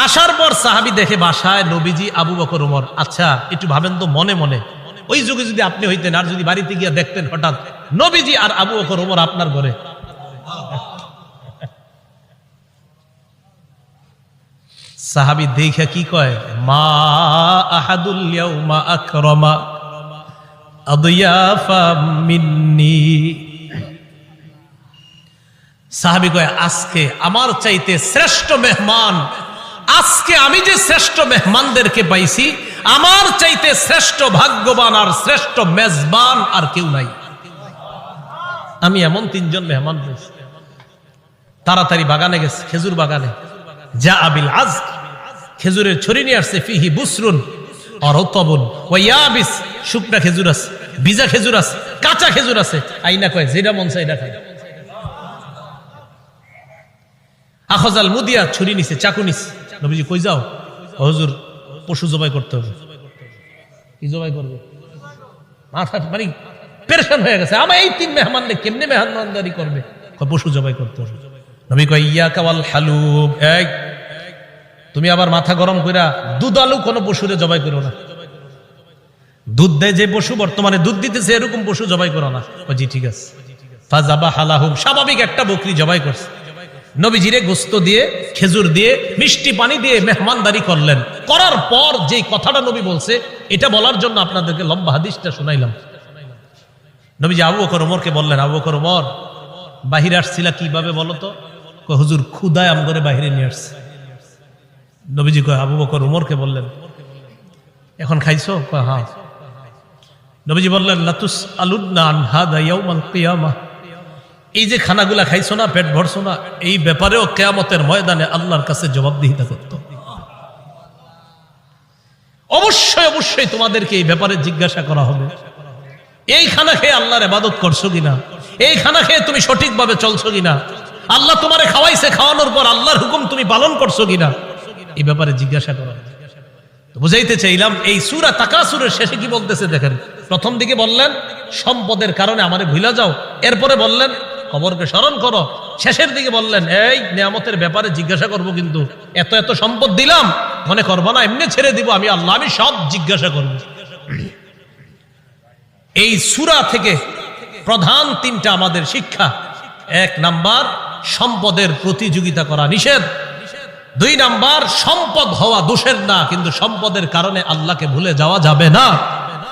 আসার পর সাহাবী দেখে বাসায় নবীজি, আবু বকর, ওমর। আচ্ছা একটু ভাবেন তো মনে মনে, ওই যুগে যদি আপনি হইতেন আর যদি বাড়িতে গিয়ে দেখতেন হঠাৎ নবীজি আর আবু বকর, ওমর আপনার ঘরে, সাহাবী দেখে কি কয়, মা আহাদুল ইয়াউমা আকরামা আদিয়াফা মিন্নি। সাহাবী কয়, আজকে আমার চাইতে শ্রেষ্ঠ মেহমান, আজকে আমি যে শ্রেষ্ঠ মেহমানদেরকে পাইছি, আমার চাইতে শ্রেষ্ঠ ভাগ্যবান আর শ্রেষ্ঠ মেজবান আর কেউ নাই। আমি এমন 3 জন মেহমান পেয়েছি। তাড়াতাড়ি বাগানে গেছে, খেজুর বাগানে। যা আবিল আজ, খেজুরের ছড়ি নিয়ে আসছে। ফিহি বুসরুন আর রতবুন ওয়া ইয়াবিস, শুকনা খেজুর আছে, ভিজা খেজুর আছে, কাঁচা খেজুর আছে। আইনা কয় যেটা মন চায় এটা খায়। আখজাল মুদিয়া, ছুরি নিছে, চাকু নিছে। নবীজি কই যাও? হুজুর পশু জবাই করতে হবে। কি জবাই করবে? মাথা মানে পেরেশান হয়ে গেছে। আমার এই 3 মেহমানকে কেমনে মেহমানদারি করবে? পশু জবাই করতে হবে। নবী কয়, ইয়াকা ওয়াল হালুব, এই তুমি আবার মাথা গরম কইরা দুধ আলু কোনো পশুরে জবাই করো না। দুধ দেয় যে পশু, বর্তমানে দুধ দিতেছে, এরকম পশু জবাই করো না। জি ঠিক আছে। ফাজাবা হালাহুম, স্বাভাবিক একটা বকরি জবাই করছে। নবীজিরে গোস্ত দিয়ে, খেজুর দিয়ে, মিষ্টি পানি দিয়ে মেহমানদারি করলেন। করার পর যে কথাটা নবী বলছে, এটা বলার জন্য আপনাদেরকে লম্বা হাদিসটা শোনাইলাম। নবীজি আবু বকর ওমরকে বললেন, আবু বকর ওমর, বাহিরে আসছিলা কিভাবে বলো তো? হুজুর ক্ষুধায় আম করে বাহিরে নিয়ে আসছে। নবীজি কয়, আবু বকর ওমরকে বললেন, এখন খাইছো? কয় হ্যাঁ। নবীজি বললেন, লাতুস আলুদনা আন হাদা ইয়াউমাল কিয়ামাহ, এই যে খানাগুলা খাইছো না, পেট ভরছো না, এই ব্যাপারেও কিয়ামতের ময়দানে আল্লাহর কাছে জবাবদিহিতা করতে হবে। অবশ্যই অবশ্যই তোমাদেরকে এই ব্যাপারে জিজ্ঞাসা করা হবে। এই খানা খেয়ে আল্লাহর ইবাদত করছো কিনা? এই খানা খেয়ে তুমি সঠিকভাবে চলছো কিনা? আল্লাহ তোমারে খাওয়াইছে, খাওয়ানোর পর আল্লাহর হুকুম তুমি পালন করছো কিনা? এই ব্যাপারে জিজ্ঞাসা করা হবে। তো বুঝাইতে চাইলাম, এই সূরা তাকাসুরের শেষে কি বলতেছে দেখেন। প্রথম দিকে বললেন সম্পদের কারণে আমারে ভুলা যাও, এরপরে বললেন কবরকে স্মরণ করো, শেষের দিকে বললেন এই নিয়ামতের ব্যাপারে জিজ্ঞাসা করব, কিন্তু এত এত সম্পদ দিলাম মনে করবো না এমনি ছেড়ে দিব আমি আল্লাহ, আমি সব জিজ্ঞাসা করব। এই সূরা থেকে প্রধান 3টা আমাদের শিক্ষা। 1 নাম্বার, সম্পদের প্রতিযোগিতা করা নিষেধ। 2 নাম্বার, সম্পদ হওয়া দোষের না, কিন্তু সম্পদের কারণে আল্লাহকে ভুলে যাওয়া যাবে না,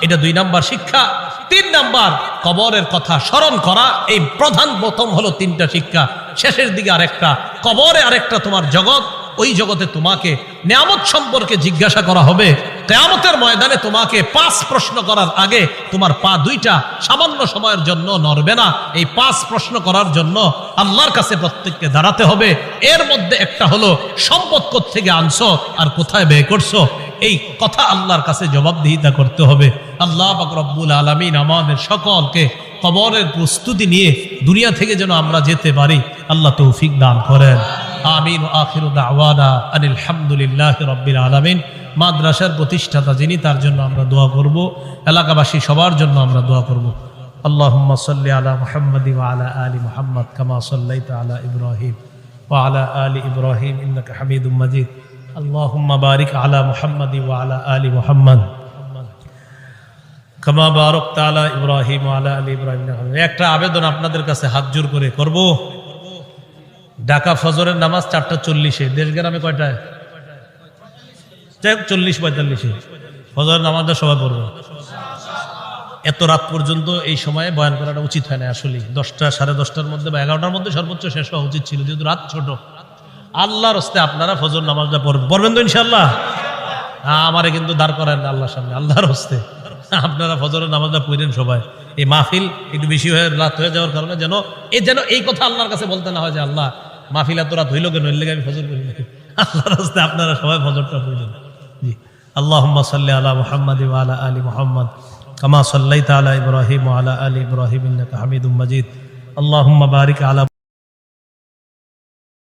এটা 2 নাম্বার শিক্ষা। 3 নাম্বার, কবরের কথা স্মরণ করা। এই প্রধান প্রথম হলো 3টা শিক্ষা। শেষের দিকে আরেকটা, কবরে আরেকটা তোমার জগৎ, ওই জগতে তোমাকে নিয়ামত সম্পর্কে জিজ্ঞাসা করা হবে। কিয়ামতের ময়দানে তোমাকে 5 প্রশ্ন করার আগে তোমার পা 2টা সামান্য সময়ের জন্য নড়বে না। এই 5 প্রশ্ন করার জন্য আল্লাহর কাছে প্রত্যেককে দাঁড়াতে হবে। এর মধ্যে একটা হলো সম্পদ কোত্থেকে আনছো আর কোথায় ব্যয় করছো, এই কথা আল্লাহর কাছে জবাবদিহিতা করতে হবে। আল্লাহ পাক রব্বুল আলামিন আমাদের সকলকে কবরের প্রস্তুতি নিয়ে দুনিয়া থেকে যেন আমরা যেতে পারি, আল্লাহ তৌফিক দান করেন। আমিন। আখিরু দাওয়ানা আনিল হামদুলিল্লাহি রাব্বিল আলামিন। মাদ্রাসার প্রতিষ্ঠাতা যিনি, তার জন্য আমরা দোয়া করব। এলাকাবাসী সবার জন্য আমরা দোয়া করব। আল্লাহুম্মা সাল্লি আলা মুহাম্মাদি ওয়া আলা আলি মুহাম্মাদ কামা সাল্লাইতা আলা ইব্রাহিম ওয়া আলা আলি ইব্রাহিম ইন্নাকা হামিদুম মাজিদ। আল্লাহুম্মা বারিক আলা মুহাম্মাদি ওয়া আলা আলি মুহাম্মাদ কামা বারাকতা আলা ইব্রাহিম ওয়া আলা আলি ইব্রাহিম। একটা আবেদন আপনাদের কাছে হাত জোর করে করব। ঢাকা ফজরের নামাজ 4:40-এ, দেশগ্রামে কয়টায়? 40-45-এ ফজরের নামাজটা সবাই পড়বে। এত রাত পর্যন্ত এই সময়ে বয়ান করাটা উচিত হয় না আসলে। 10টা, 10:30টার মধ্যে বা 11টার মধ্যে সর্বোচ্চ শেষ হওয়া উচিত ছিল, যেহেতু রাত ছোট। আল্লাহর হস্তে আপনারা ফজর নামাজটা পড়বেন তো ইনশাআল্লাহ? আমারে কিন্তু দাঁড় করেন না আল্লাহর সামনে, আল্লাহর হস্তে আপনারা ফজরের নামাজটা পড়েন সবাই। এই মাহফিল একটু বেশি হয়ে রাত হয়ে যাওয়ার কারণে যেন এই কথা আল্লাহর কাছে বলতে না হয় যে আল্লাহ মাহফিল এত রাত হইল কেন, এর লেগে আমি ফজর পড়ি না। আল্লাহর হস্তে আপনারা সবাই ফজরটা পড়বেন। জি। আল্লাহুম্মা সাল্লি আলা মুহাম্মাদি ওয়া আলা আলি মুহাম্মাদ কামা সাল্লাইতা আলা ইব্রাহিম ওয়া আলা আলি ইব্রাহিম ইন্নাকা হামিদুম মাজিদ। আল্লাহুম্মা বারিক আলা